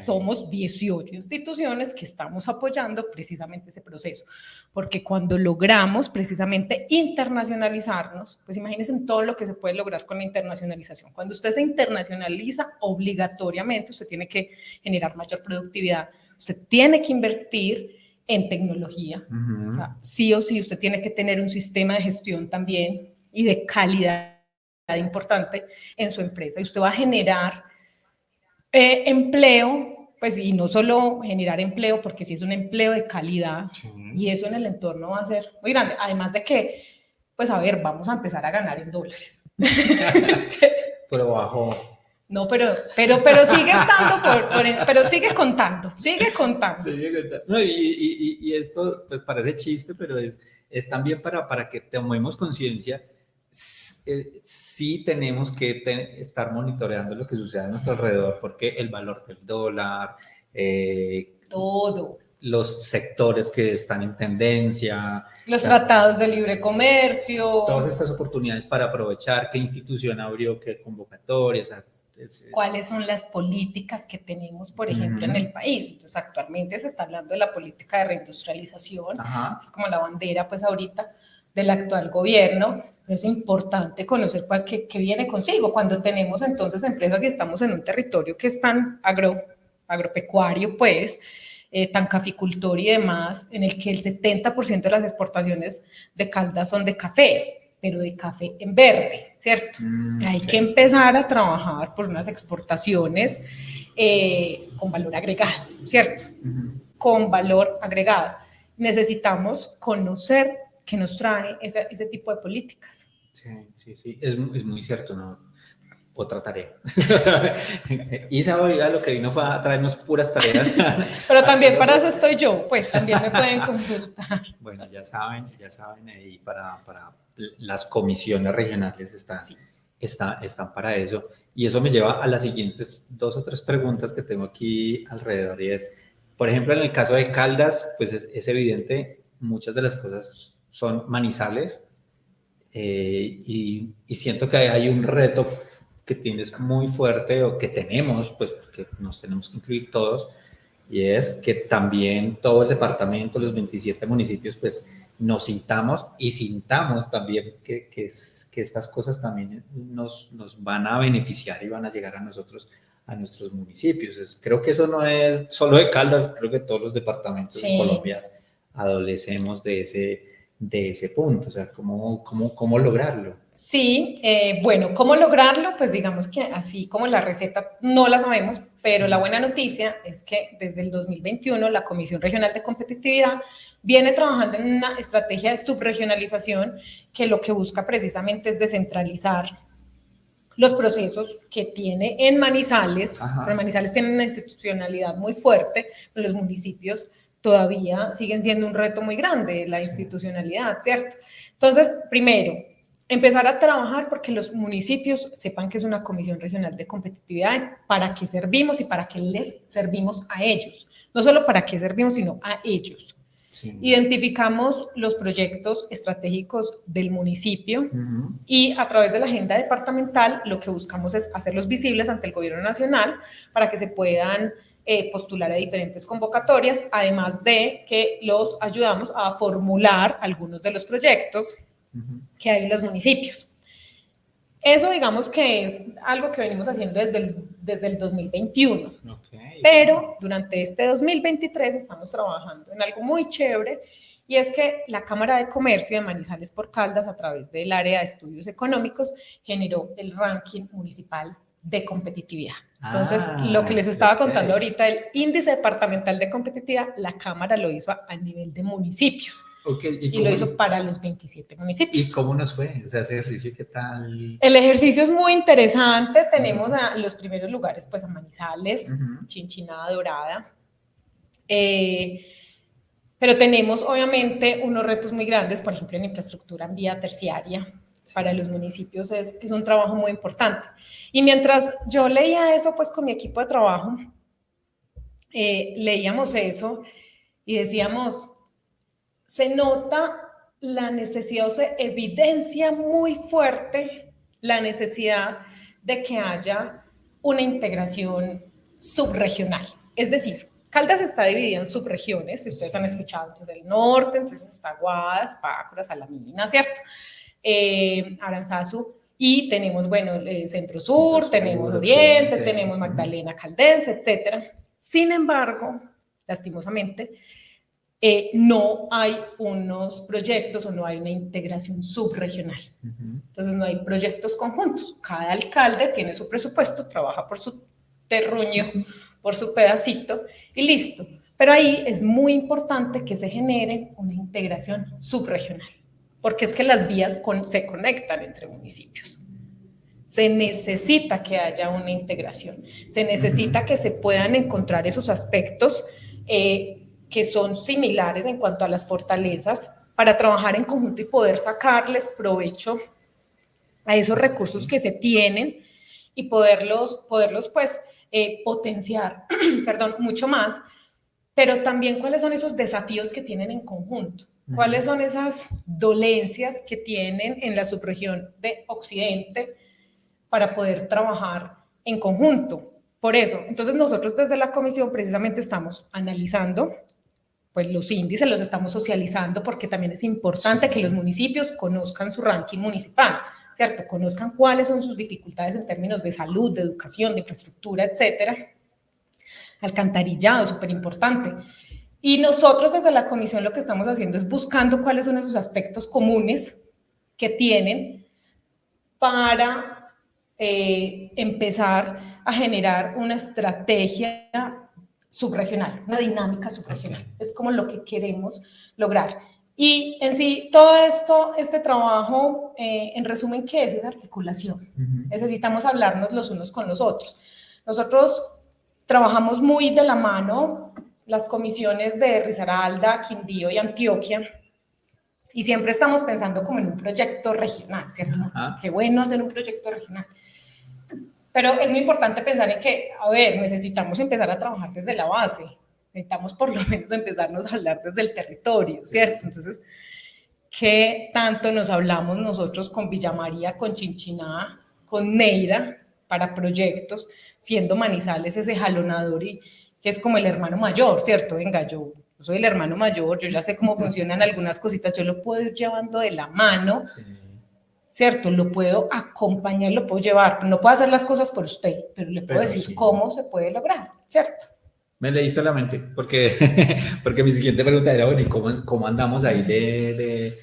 somos 18 instituciones que estamos apoyando precisamente ese proceso, porque cuando logramos precisamente internacionalizarnos, pues imagínense en todo lo que se puede lograr con la internacionalización. Cuando usted se internacionaliza, obligatoriamente usted tiene que generar mayor productividad, usted tiene que invertir en tecnología, o sea, sí o sí usted tiene que tener un sistema de gestión también y de calidad importante en su empresa, y usted va a generar empleo, pues, y no solo generar empleo, porque si es un empleo de calidad, y eso en el entorno va a ser muy grande, además de que, pues a ver, vamos a empezar a ganar en dólares. Pero bajo. No, pero sigue estando, pero sigue contando. No, y esto pues, parece chiste, pero es es también para que tomemos conciencia. Sí tenemos que estar monitoreando lo que sucede a nuestro alrededor, porque el valor del dólar, todo. Los sectores que están en tendencia, los tratados de libre comercio, todas estas oportunidades para aprovechar, qué institución abrió, qué convocatoria, o sea, cuáles son las políticas que tenemos, por ejemplo, en el país. Entonces, actualmente se está hablando de la política de reindustrialización, es como la bandera, pues, ahorita del actual gobierno, pero es importante conocer qué viene consigo cuando tenemos entonces empresas y estamos en un territorio que es tan agropecuario, pues, tan caficultor y demás, en el que el 70% de las exportaciones de Caldas son de café, pero de café en verde, ¿cierto? Hay que empezar a trabajar por unas exportaciones con valor agregado, ¿cierto? Con valor agregado. Necesitamos conocer qué nos trae ese tipo de políticas. Sí, es muy cierto, ¿no? Otra tarea. O sea, Isa hoy lo que vino fue a traernos puras tareas. Pero también para eso estoy yo, pues también me pueden consultar. Bueno, ya saben, ahí para las comisiones regionales están para eso. Y eso me lleva a las siguientes 2 o 3 preguntas que tengo aquí alrededor, y es, por ejemplo, en el caso de Caldas, pues es evidente, muchas de las cosas son manizales, y siento que hay un reto que tienes muy fuerte, o que tenemos, pues que nos tenemos que incluir todos, y es que también todo el departamento, los 27 municipios, pues nos sintamos también que estas cosas también nos van a beneficiar y van a llegar a nosotros, a nuestros municipios. Creo que eso no es solo de Caldas, creo que todos los departamentos de Colombia adolecemos de ese punto. O sea, ¿cómo lograrlo? Sí, bueno, ¿cómo lograrlo? Pues digamos que así como la receta no la sabemos, pero la buena noticia es que desde el 2021 la Comisión Regional de Competitividad viene trabajando en una estrategia de subregionalización que lo que busca precisamente es descentralizar los procesos que tiene en Manizales. Pero Manizales tiene una institucionalidad muy fuerte, pero los municipios todavía siguen siendo un reto muy grande, la institucionalidad, ¿cierto? Entonces, primero, empezar a trabajar porque los municipios sepan que es una comisión regional de competitividad, para qué servimos y para qué les servimos a ellos. No solo para qué servimos, sino a ellos. Sí. Identificamos los proyectos estratégicos del municipio y a través de la agenda departamental lo que buscamos es hacerlos visibles ante el gobierno nacional para que se puedan postular a diferentes convocatorias, además de que los ayudamos a formular algunos de los proyectos que hay en los municipios. Eso digamos que es algo que venimos haciendo desde el 2021. Pero durante este 2023 estamos trabajando en algo muy chévere, y es que la Cámara de Comercio de Manizales por Caldas, a través del área de estudios económicos, generó el ranking municipal de competitividad. Entonces, lo que les estaba contando ahorita, el índice departamental de competitividad, la Cámara lo hizo a nivel de municipios. Y lo hizo para los 27 municipios. ¿Y cómo nos fue? O sea, ese ejercicio, ¿qué tal? El ejercicio es muy interesante. Tenemos a los primeros lugares, pues a Manizales, Chinchiná, Dorada. Pero tenemos obviamente unos retos muy grandes, por ejemplo, en infraestructura en vía terciaria. Para los municipios es un trabajo muy importante. Y mientras yo leía eso, pues con mi equipo de trabajo, leíamos eso y decíamos, se nota la necesidad, o se evidencia muy fuerte la necesidad de que haya una integración subregional. Es decir, Caldas está dividida en subregiones, si ustedes han escuchado, entonces el norte, entonces está Guadas, Pácora, Salamina, ¿cierto? Aranzazu, y tenemos, bueno, Centro-Sur, tenemos Oriente, tenemos Magdalena Caldense, etcétera. Sin embargo, lastimosamente, no hay unos proyectos o no hay una integración subregional. Entonces no hay proyectos conjuntos. Cada alcalde tiene su presupuesto, trabaja por su terruño, por su pedacito y listo. Pero ahí es muy importante que se genere una integración subregional, porque es que las vías se conectan entre municipios. Se necesita que haya una integración, se necesita que se puedan encontrar esos aspectos que son similares en cuanto a las fortalezas, para trabajar en conjunto y poder sacarles provecho a esos recursos que se tienen y poderlos pues potenciar, perdón, mucho más, pero también cuáles son esos desafíos que tienen en conjunto, cuáles son esas dolencias que tienen en la subregión de Occidente para poder trabajar en conjunto. Por eso, entonces nosotros desde la comisión precisamente estamos analizando pues los índices, los estamos socializando porque también es importante que los municipios conozcan su ranking municipal, ¿cierto? Conozcan cuáles son sus dificultades en términos de salud, de educación, de infraestructura, etcétera. Alcantarillado, súper importante. Y nosotros desde la comisión lo que estamos haciendo es buscando cuáles son esos aspectos comunes que tienen para empezar a generar una estrategia subregional, una dinámica subregional. Es como lo que queremos lograr. Y en sí, todo esto, este trabajo, en resumen, ¿qué es? Es articulación. Necesitamos hablarnos los unos con los otros. Nosotros trabajamos muy de la mano, las comisiones de Risaralda, Quindío y Antioquia, y siempre estamos pensando como en un proyecto regional, ¿cierto? Qué bueno hacer un proyecto regional. Pero es muy importante pensar en que, a ver, necesitamos empezar a trabajar desde la base, necesitamos por lo menos empezarnos a hablar desde el territorio, ¿cierto? Entonces, ¿qué tanto nos hablamos nosotros con Villa María, con Chinchiná, con Neira para proyectos, siendo Manizales ese jalonador y que es como el hermano mayor, ¿cierto? Venga, yo soy el hermano mayor, yo ya sé cómo funcionan algunas cositas, yo lo puedo ir llevando de la mano, sí, ¿cierto? Lo puedo acompañar, lo puedo llevar, no puedo hacer las cosas por usted, pero le puedo decir sí, cómo se puede lograr, ¿cierto? Me leíste la mente, porque mi siguiente pregunta era, bueno, ¿y cómo andamos ahí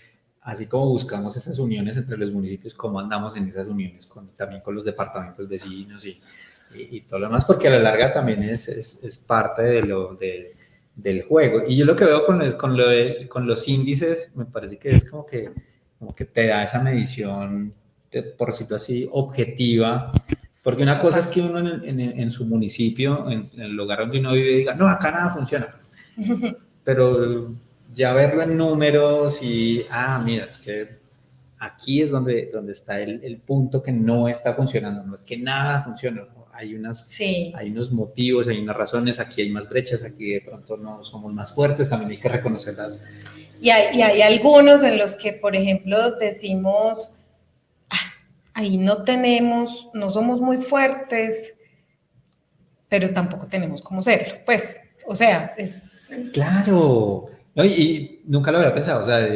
así como buscamos esas uniones entre los municipios, cómo andamos en esas uniones también con los departamentos vecinos y todo lo demás? Porque a la larga también es parte del juego. Y yo lo que veo con los índices, me parece que es como que te da esa medición, por decirlo así, objetiva. Porque una cosa es que uno en su municipio, en el lugar donde uno vive, diga, no, acá nada funciona. Pero ya verlo en números y, mira, es que aquí es donde está el punto que no está funcionando. No es que nada funciona, ¿no? Hay unos motivos, hay unas razones, aquí hay más brechas, aquí de pronto no somos más fuertes, también hay que reconocerlas. Y hay algunos en los que, por ejemplo, decimos, ahí no somos muy fuertes, pero tampoco tenemos cómo serlo. Pues, o sea, es... Claro, no, y nunca lo había pensado, o sea,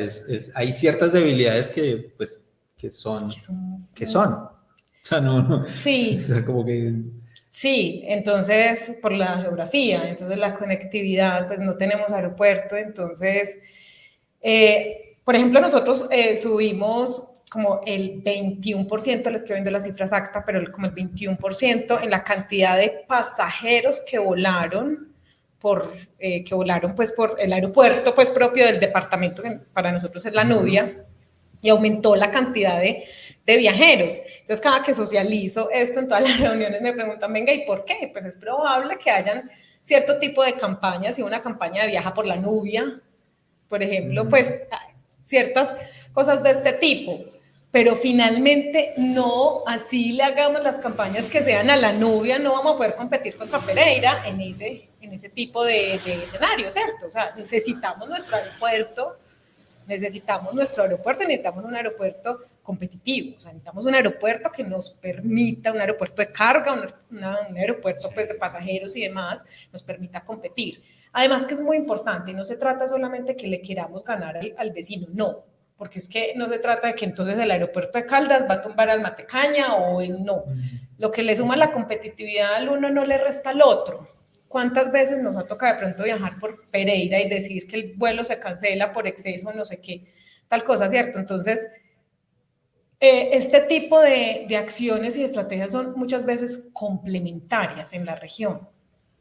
hay ciertas debilidades que son. O sea, no. Sí. O sea, como que... Sí, entonces, por la geografía, entonces la conectividad, pues no tenemos aeropuerto, entonces, por ejemplo, nosotros subimos como el 21%, les estoy viendo la cifra exacta, pero como el 21% en la cantidad de pasajeros que volaron pues por el aeropuerto pues propio del departamento, que para nosotros es La Nubia, y aumentó la cantidad de viajeros. Entonces, cada que socializo esto en todas las reuniones me preguntan, venga, ¿y por qué? Pues es probable que hayan cierto tipo de campañas, y una campaña de viaja por La Nubia, por ejemplo, pues ciertas cosas de este tipo, pero finalmente no así le hagamos las campañas que sean a La Nubia, no vamos a poder competir contra Pereira en ese tipo de escenario, ¿cierto? O sea, necesitamos nuestro aeropuerto, necesitamos un aeropuerto competitivo, o sea, necesitamos un aeropuerto que nos permita, un aeropuerto de carga, un aeropuerto pues, de pasajeros y demás, nos permita competir. Además que es muy importante, no se trata solamente que le queramos ganar al vecino, no, porque es que no se trata de que entonces el aeropuerto de Caldas va a tumbar al Matecaña o no. Lo que le suma la competitividad al uno no le resta al otro. ¿Cuántas veces nos ha tocado de pronto viajar por Pereira y decir que el vuelo se cancela por exceso, no sé qué, tal cosa, ¿cierto? Entonces, este tipo de acciones y estrategias son muchas veces complementarias en la región.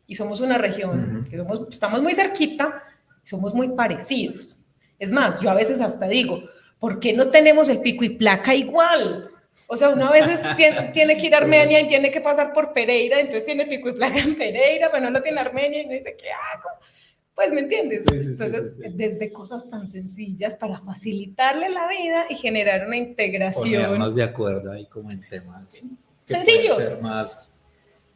Y somos una región que estamos muy cerquita, somos muy parecidos. Es más, yo a veces hasta digo, ¿por qué no tenemos el pico y placa igual? O sea, uno a veces tiene que ir a Armenia y tiene que pasar por Pereira, entonces tiene pico y placa en Pereira, pero no lo tiene Armenia y no dice, ¿qué hago? Pues, ¿me entiendes? Sí, sí, sí, Entonces, sí, sí. desde cosas tan sencillas para facilitarle la vida y generar una integración. Ponernos de acuerdo ahí como en temas que pueden Sencillos. ser más,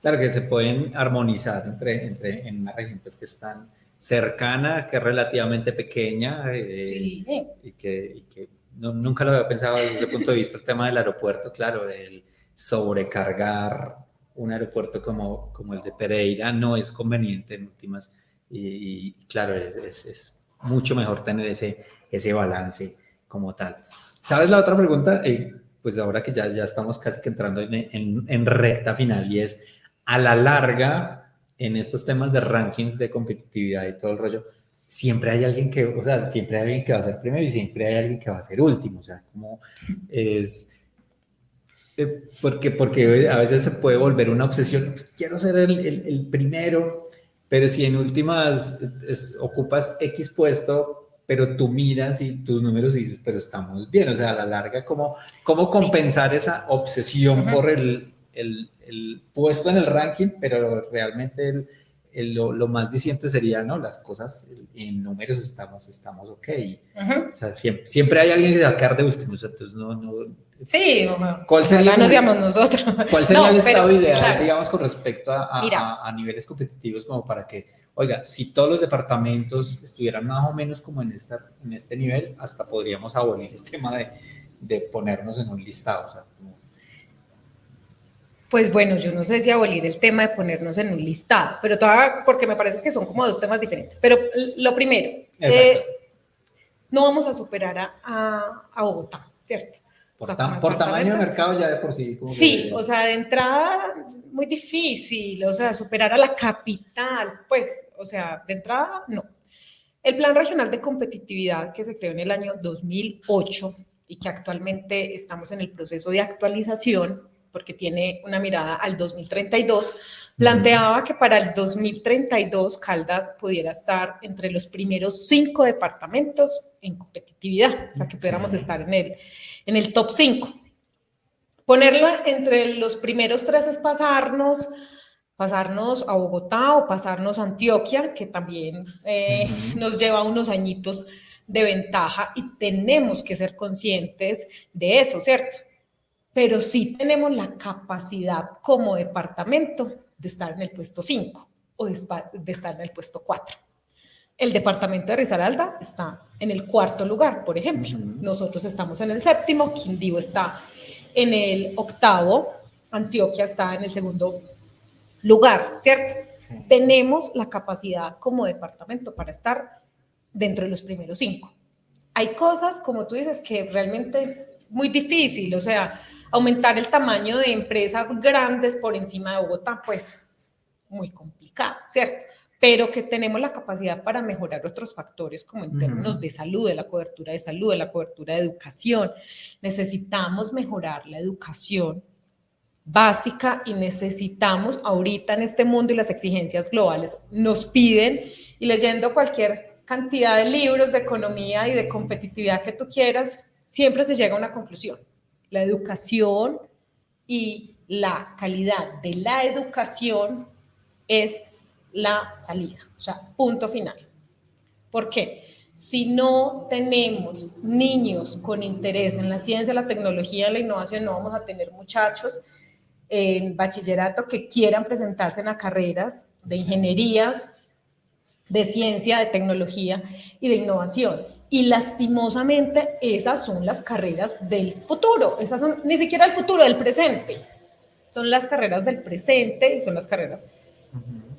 claro, que se pueden armonizar en una región pues que es tan cercana, que es relativamente pequeña, Sí. y que nunca lo había pensado desde ese punto de vista, el tema del aeropuerto, claro, el sobrecargar un aeropuerto como el de Pereira no es conveniente en últimas, y claro, es mucho mejor tener ese balance como tal. ¿Sabes la otra pregunta? Pues ahora que ya estamos casi que entrando en recta final, y es, a la larga, en estos temas de rankings de competitividad y todo el rollo, siempre hay alguien que, o sea, siempre hay alguien que va a ser primero y siempre hay alguien que va a ser último, o sea, como es... porque a veces se puede volver una obsesión, pues, quiero ser el primero, pero si en últimas ocupas X puesto, pero tú miras y tus números y dices, pero estamos bien, o sea, a la larga, ¿cómo compensar esa obsesión por el puesto en el ranking, pero realmente lo más diciente sería, ¿no? Las cosas en números estamos ok. O sea, siempre hay alguien que se va a quedar de último, o sea, entonces no. Sí, ¿Cuál sería, no seamos nosotros. ¿cuál sería el estado pero, ideal, claro, digamos, con respecto mira, a niveles competitivos, como para que, oiga, si todos los departamentos estuvieran más o menos como en este nivel, hasta podríamos abolir el tema de ponernos en un listado? O sea, pues bueno, yo no sé si abolir el tema de ponernos en un listado, pero todavía, porque me parece que son como dos temas diferentes. Pero lo primero, no vamos a superar a Bogotá, ¿cierto? O sea, por tamaño de mercado ya de por sí. Sí, o sea, de entrada muy difícil, o sea, superar a la capital, pues, o sea, de entrada no. El Plan Regional de Competitividad que se creó en el año 2008 y que actualmente estamos en el proceso de actualización, porque tiene una mirada al 2032, planteaba que para el 2032 Caldas pudiera estar entre los primeros 5 departamentos en competitividad, o sea, que pudiéramos estar en el top 5. Ponerlo entre los primeros 3 es pasarnos a Bogotá o pasarnos a Antioquia, que también nos lleva unos añitos de ventaja y tenemos que ser conscientes de eso, ¿cierto? Pero sí tenemos la capacidad como departamento de estar en el puesto 5 o de estar en el puesto 4. El departamento de Risaralda está en el 4.º lugar, por ejemplo. Nosotros estamos en el 7.º, Quindío está en el 8.º, Antioquia está en el 2.º lugar, ¿cierto? Sí. Tenemos la capacidad como departamento para estar dentro de los primeros 5. Hay cosas, como tú dices, que realmente muy difícil, o sea, aumentar el tamaño de empresas grandes por encima de Bogotá, pues muy complicado, ¿cierto? Pero que tenemos la capacidad para mejorar otros factores como en términos de salud, de la cobertura de salud, de la cobertura de educación. Necesitamos mejorar la educación básica y necesitamos ahorita en este mundo y las exigencias globales nos piden, y leyendo cualquier cantidad de libros de economía y de competitividad que tú quieras, siempre se llega a una conclusión. La educación y la calidad de la educación es la salida, o sea, punto final. ¿Por qué? Si no tenemos niños con interés en la ciencia, la tecnología, la innovación, no vamos a tener muchachos en bachillerato que quieran presentarse en las carreras de ingenierías, de ciencia, de tecnología y de innovación. Y lastimosamente esas son las carreras del futuro, esas son ni siquiera el futuro, del presente. Son las carreras del presente y son las carreras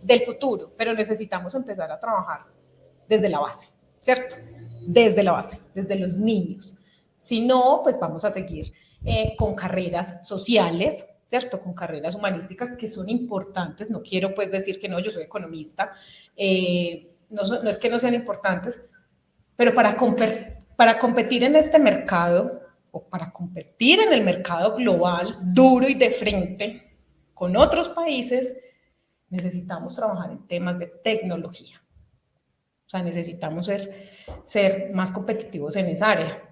del futuro, pero necesitamos empezar a trabajar desde la base, ¿cierto? Desde la base, desde los niños. Si no, pues vamos a seguir con carreras sociales, ¿cierto? Con carreras humanísticas que son importantes. No quiero pues decir que no, yo soy economista, no es que no sean importantes, pero para competir en este mercado o para competir en el mercado global duro y de frente con otros países, necesitamos trabajar en temas de tecnología. O sea, necesitamos ser más competitivos en esa área.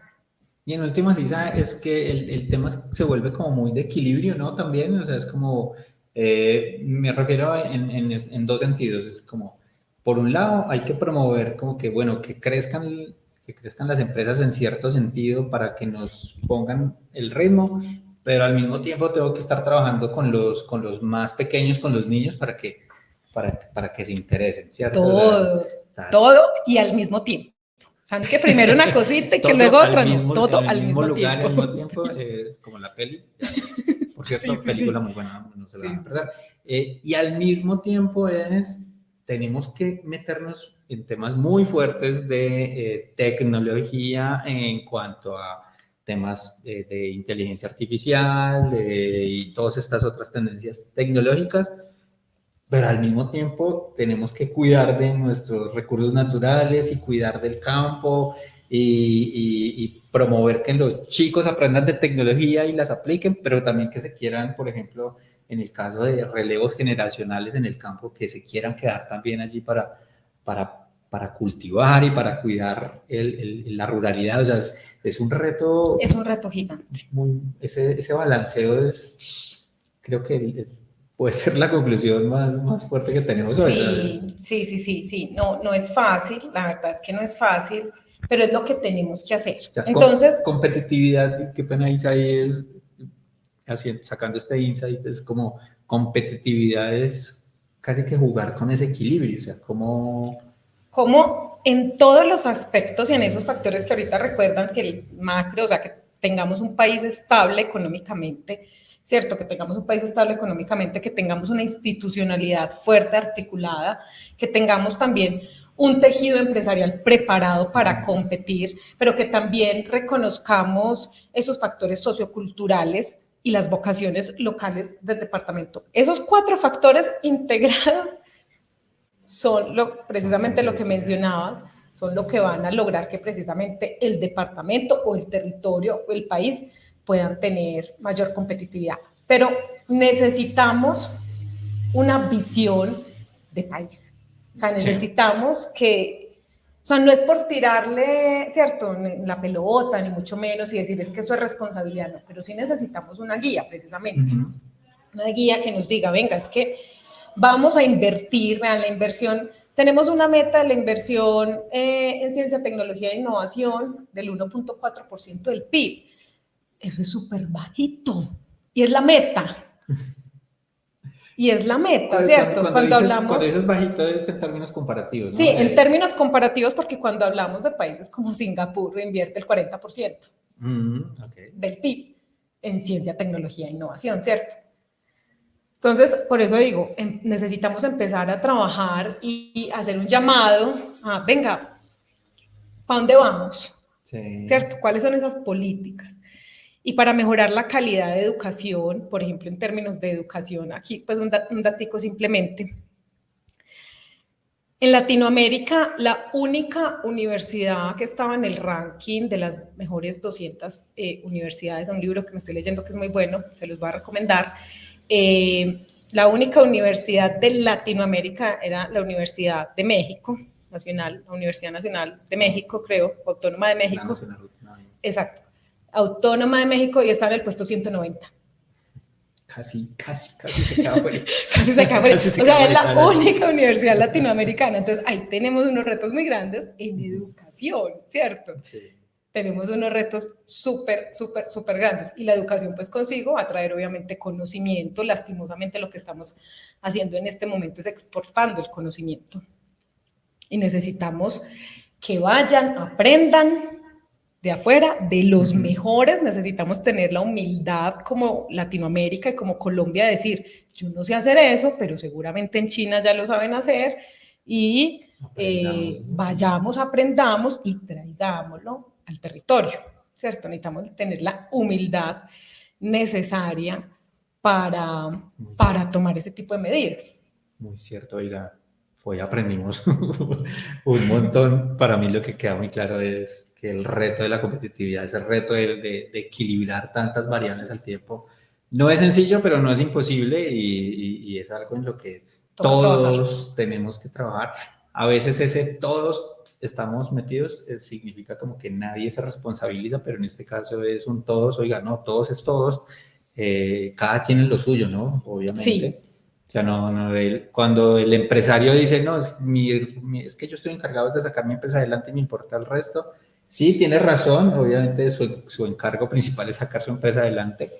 Y en últimas, Isa, es que el tema se vuelve como muy de equilibrio, ¿no? También, o sea, es como, me refiero en dos sentidos, es como, por un lado, hay que promover como que, bueno, que crezcan las empresas en cierto sentido para que nos pongan el ritmo, pero al mismo tiempo tengo que estar trabajando con los más pequeños, con los niños, para que se interesen, ¿cierto? O sea, Todo y al mismo tiempo. O sea, no que primero una cosita y que luego otra, no, todo en el al mismo mismo lugar, tiempo. al mismo tiempo, como la peli. Por cierto, Sí, película sí. muy buena, no se la van a Sí. perder. Y al mismo tiempo tenemos que meternos en temas muy fuertes de tecnología en cuanto a temas de inteligencia artificial y todas estas otras tendencias tecnológicas, pero al mismo tiempo tenemos que cuidar de nuestros recursos naturales y cuidar del campo y promover que los chicos aprendan de tecnología y las apliquen, pero también que se quieran, por ejemplo, en el caso de relevos generacionales en el campo, que se quieran quedar también allí para cultivar y para cuidar la ruralidad. O sea, es un reto. Es un reto gigante. Ese balanceo creo que puede ser la conclusión más fuerte que tenemos hoy. Sí. No, no es fácil, la verdad es que no es fácil, pero es lo que tenemos que hacer. O sea, Entonces, competitividad, qué pena Isa, ahí es, sacando este insight, es como competitividad es casi que jugar con ese equilibrio, o sea, como en todos los aspectos y en esos factores que ahorita recuerdan que el macro, o sea, que tengamos un país estable económicamente, ¿cierto? Que tengamos un país estable económicamente, que tengamos una institucionalidad fuerte, articulada, que tengamos también un tejido empresarial preparado para competir, pero que también reconozcamos esos factores socioculturales y las vocaciones locales del departamento. Esos 4 factores integrados son precisamente lo que mencionabas, son lo que van a lograr que precisamente el departamento o el territorio o el país puedan tener mayor competitividad. Pero necesitamos una visión de país. O sea, necesitamos que, o sea, no es por tirarle, ¿cierto?, la pelota, ni mucho menos, y decir es que eso es responsabilidad, no, pero sí necesitamos una guía, precisamente. Una guía que nos diga, venga, es que vamos a invertir, vean, la inversión, tenemos una meta de la inversión en ciencia, tecnología e innovación del 1.4% del PIB. Eso es súper bajito. Y es la meta. Y es la meta, ¿cierto? cuando dices bajito es en términos comparativos, Sí, ¿no? en términos comparativos, porque cuando hablamos de países como Singapur, invierte el 40% Okay. del PIB en ciencia, tecnología e innovación, ¿cierto? Entonces, por eso digo, necesitamos empezar a trabajar y hacer un llamado a, venga, ¿para dónde vamos? Sí. ¿Cierto? ¿Cuáles son esas políticas? Y para mejorar la calidad de educación, por ejemplo, en términos de educación, aquí pues un datico simplemente. En Latinoamérica, la única universidad que estaba en el ranking de las mejores 200 universidades, un libro que me estoy leyendo que es muy bueno, se los voy a recomendar, la única universidad de Latinoamérica era la Universidad de México, la Universidad Nacional de México, creo, Autónoma de México. Exacto, Autónoma de México, y está en el puesto 190. Casi se queda fuera. Casi se queda fuera. O sea, es la única universidad latinoamericana. Entonces, ahí tenemos unos retos muy grandes en educación, ¿cierto? Sí. Tenemos unos retos súper grandes. Y la educación, pues, consigo va a traer, obviamente, conocimiento. Lastimosamente, lo que estamos haciendo en este momento es exportando el conocimiento. Y necesitamos que vayan, aprendan de afuera, de los mejores. Necesitamos tener la humildad como Latinoamérica y como Colombia de decir, yo no sé hacer eso, pero seguramente en China ya lo saben hacer, y vayamos, aprendamos y traigámoslo al territorio, ¿cierto? Necesitamos tener la humildad necesaria para tomar ese tipo de medidas. Muy cierto, oiga. Hoy aprendimos un montón. Para mí lo que queda muy claro es que el reto de la competitividad, ese reto de equilibrar tantas variables al tiempo, no es sencillo, pero no es imposible, y es algo en lo que todos tenemos que trabajar. A veces ese todos estamos metidos significa como que nadie se responsabiliza, pero en este caso es un todos, oiga, no, todos es todos, cada quien en lo suyo, ¿no? Obviamente. Sí. sea, cuando el empresario dice, no, es que yo estoy encargado de sacar mi empresa adelante y me importa el resto. Sí, tiene razón, obviamente su encargo principal es sacar su empresa adelante,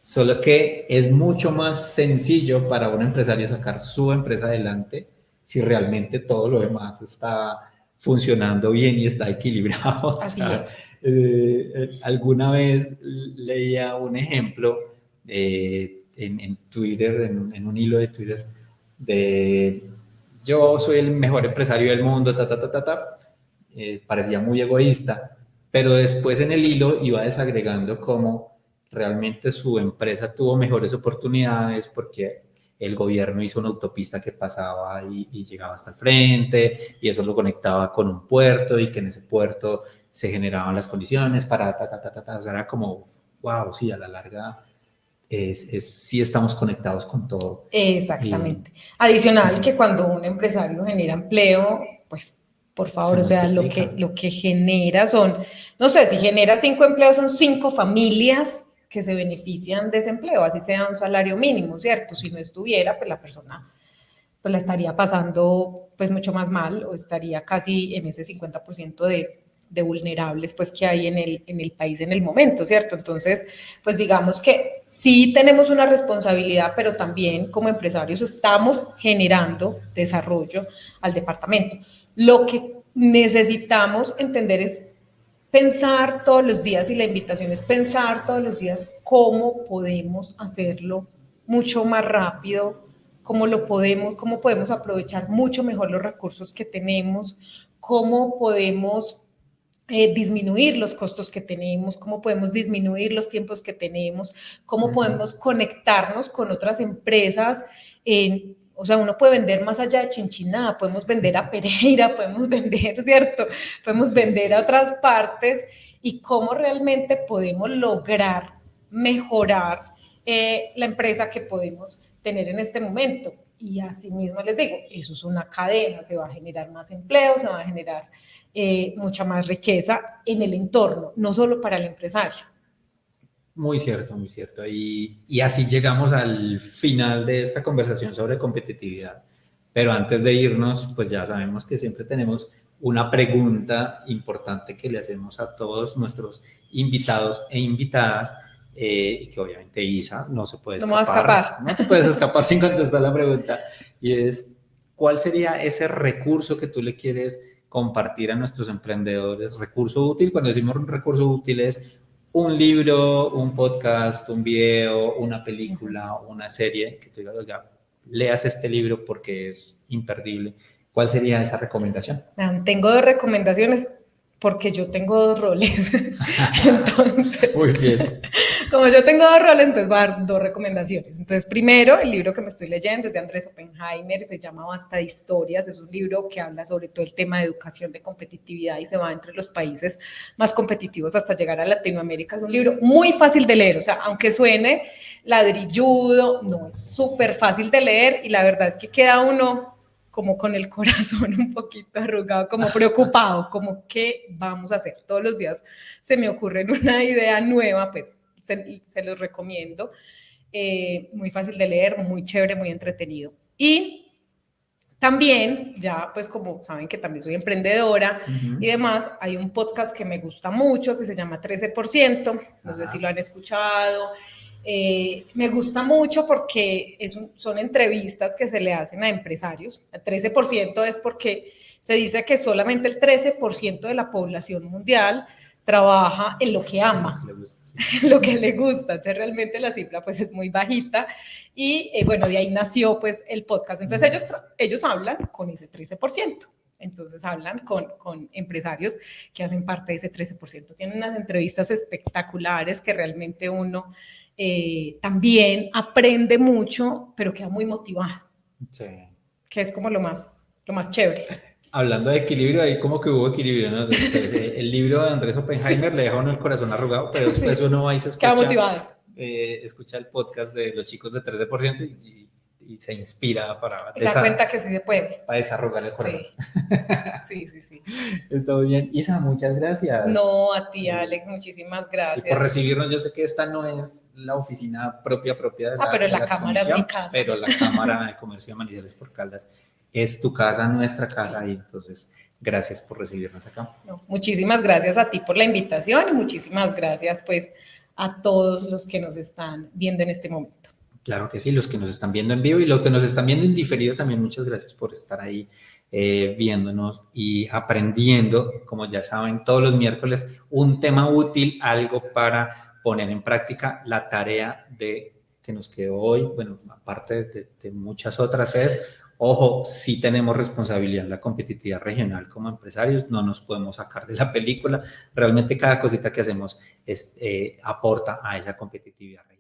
solo que es mucho más sencillo para un empresario sacar su empresa adelante si realmente todo lo demás está funcionando bien y está equilibrado. O Así sea, es. alguna vez leía un ejemplo en Twitter, en un hilo de Twitter, de yo soy el mejor empresario del mundo, parecía muy egoísta, pero después en el hilo iba desagregando cómo realmente su empresa tuvo mejores oportunidades porque el gobierno hizo una autopista que pasaba y llegaba hasta el frente y eso lo conectaba con un puerto y que en ese puerto se generaban las condiciones para o sea, era como, wow, sí, a la larga sí estamos conectados con todo. Exactamente. Adicional que cuando un empresario genera empleo, pues por favor, o sea, lo que genera son, no sé, si genera 5 empleos, son 5 familias que se benefician de ese empleo, así sea un salario mínimo, ¿cierto? Si no estuviera, pues la persona pues la estaría pasando pues mucho más mal o estaría casi en ese 50% de vulnerables pues que hay en el país en el momento, ¿cierto? Entonces, pues digamos que sí tenemos una responsabilidad, pero también como empresarios estamos generando desarrollo al departamento. Lo que necesitamos entender es pensar todos los días, y la invitación es pensar todos los días cómo podemos hacerlo mucho más rápido, cómo podemos aprovechar mucho mejor los recursos que tenemos, cómo podemos disminuir los costos que tenemos, cómo podemos disminuir los tiempos que tenemos, cómo podemos conectarnos con otras empresas. O sea, uno puede vender más allá de Chinchiná, podemos vender a Pereira, podemos vender, ¿cierto? Podemos vender a otras partes y cómo realmente podemos lograr mejorar la empresa que podemos tener en este momento. Y así mismo les digo, eso es una cadena, se va a generar más empleo, se va a generar mucha más riqueza en el entorno, no solo para el empresario. Muy cierto, muy cierto. Y así llegamos al final de esta conversación sobre competitividad. Pero antes de irnos, pues ya sabemos que siempre tenemos una pregunta importante que le hacemos a todos nuestros invitados e invitadas, y que obviamente Isa no se puede escapar. No me va a escapar. No te puedes escapar sin contestar la pregunta. Y es, ¿cuál sería ese recurso que tú le quieres compartir a nuestros emprendedores? Recurso útil, cuando decimos un recurso útil es un libro, un podcast, un video, una película, una serie, que tú digas, oiga, leas este libro porque es imperdible. ¿Cuál sería esa recomendación? Tengo 2 recomendaciones porque yo tengo 2 roles. Entonces, muy bien. Como yo tengo 2 roles, entonces voy a dar 2 recomendaciones. Entonces, primero, el libro que me estoy leyendo es de Andrés Oppenheimer, se llama Basta de Historias, es un libro que habla sobre todo el tema de educación, de competitividad y se va entre los países más competitivos hasta llegar a Latinoamérica. Es un libro muy fácil de leer, o sea, aunque suene ladrilludo, no, es súper fácil de leer y la verdad es que queda uno como con el corazón un poquito arrugado, como preocupado, como ¿qué vamos a hacer? Todos los días se me ocurre una idea nueva, pues se los recomiendo. Muy fácil de leer, muy chévere, muy entretenido. Y también, ya pues como saben que también soy emprendedora y demás, hay un podcast que me gusta mucho que se llama 13%, no sé si lo han escuchado. Me gusta mucho porque son entrevistas que se le hacen a empresarios. El 13% es porque se dice que solamente el 13% de la población mundial trabaja en lo que ama, lo que le gusta. Entonces realmente la cifra pues es muy bajita y bueno, de ahí nació pues el podcast. Entonces ellos hablan con ese 13%. Entonces hablan con empresarios que hacen parte de ese 13%. Tienen unas entrevistas espectaculares que realmente uno también aprende mucho, pero queda muy motivado. Sí. Que es como lo más chévere. Hablando de equilibrio, ahí como que hubo equilibrio, ¿no? Después, el libro de Andrés Oppenheimer le deja uno el corazón arrugado, pero después uno va y se escucha, queda motivado. Escucha el podcast de los chicos de 13% y se inspira para, Se da cuenta que sí se puede. Para desarrollar el corazón. Sí. Está muy bien. Isa, muchas gracias. No, a ti, Alex, muchísimas gracias. Y por recibirnos. Yo sé que esta no es la oficina propia de la, pero de la cámara es mi casa. Pero la Cámara de Comercio de Manizales por Caldas es tu casa, nuestra casa, y entonces gracias por recibirnos acá. No, muchísimas gracias a ti por la invitación y muchísimas gracias pues a todos los que nos están viendo en este momento. Claro que sí, los que nos están viendo en vivo y los que nos están viendo en diferido también, muchas gracias por estar ahí viéndonos y aprendiendo, como ya saben, todos los miércoles un tema útil, algo para poner en práctica. La tarea que nos quedó hoy, bueno, aparte de muchas otras es, ojo, sí tenemos responsabilidad en la competitividad regional como empresarios, no nos podemos sacar de la película, realmente cada cosita que hacemos aporta a esa competitividad regional.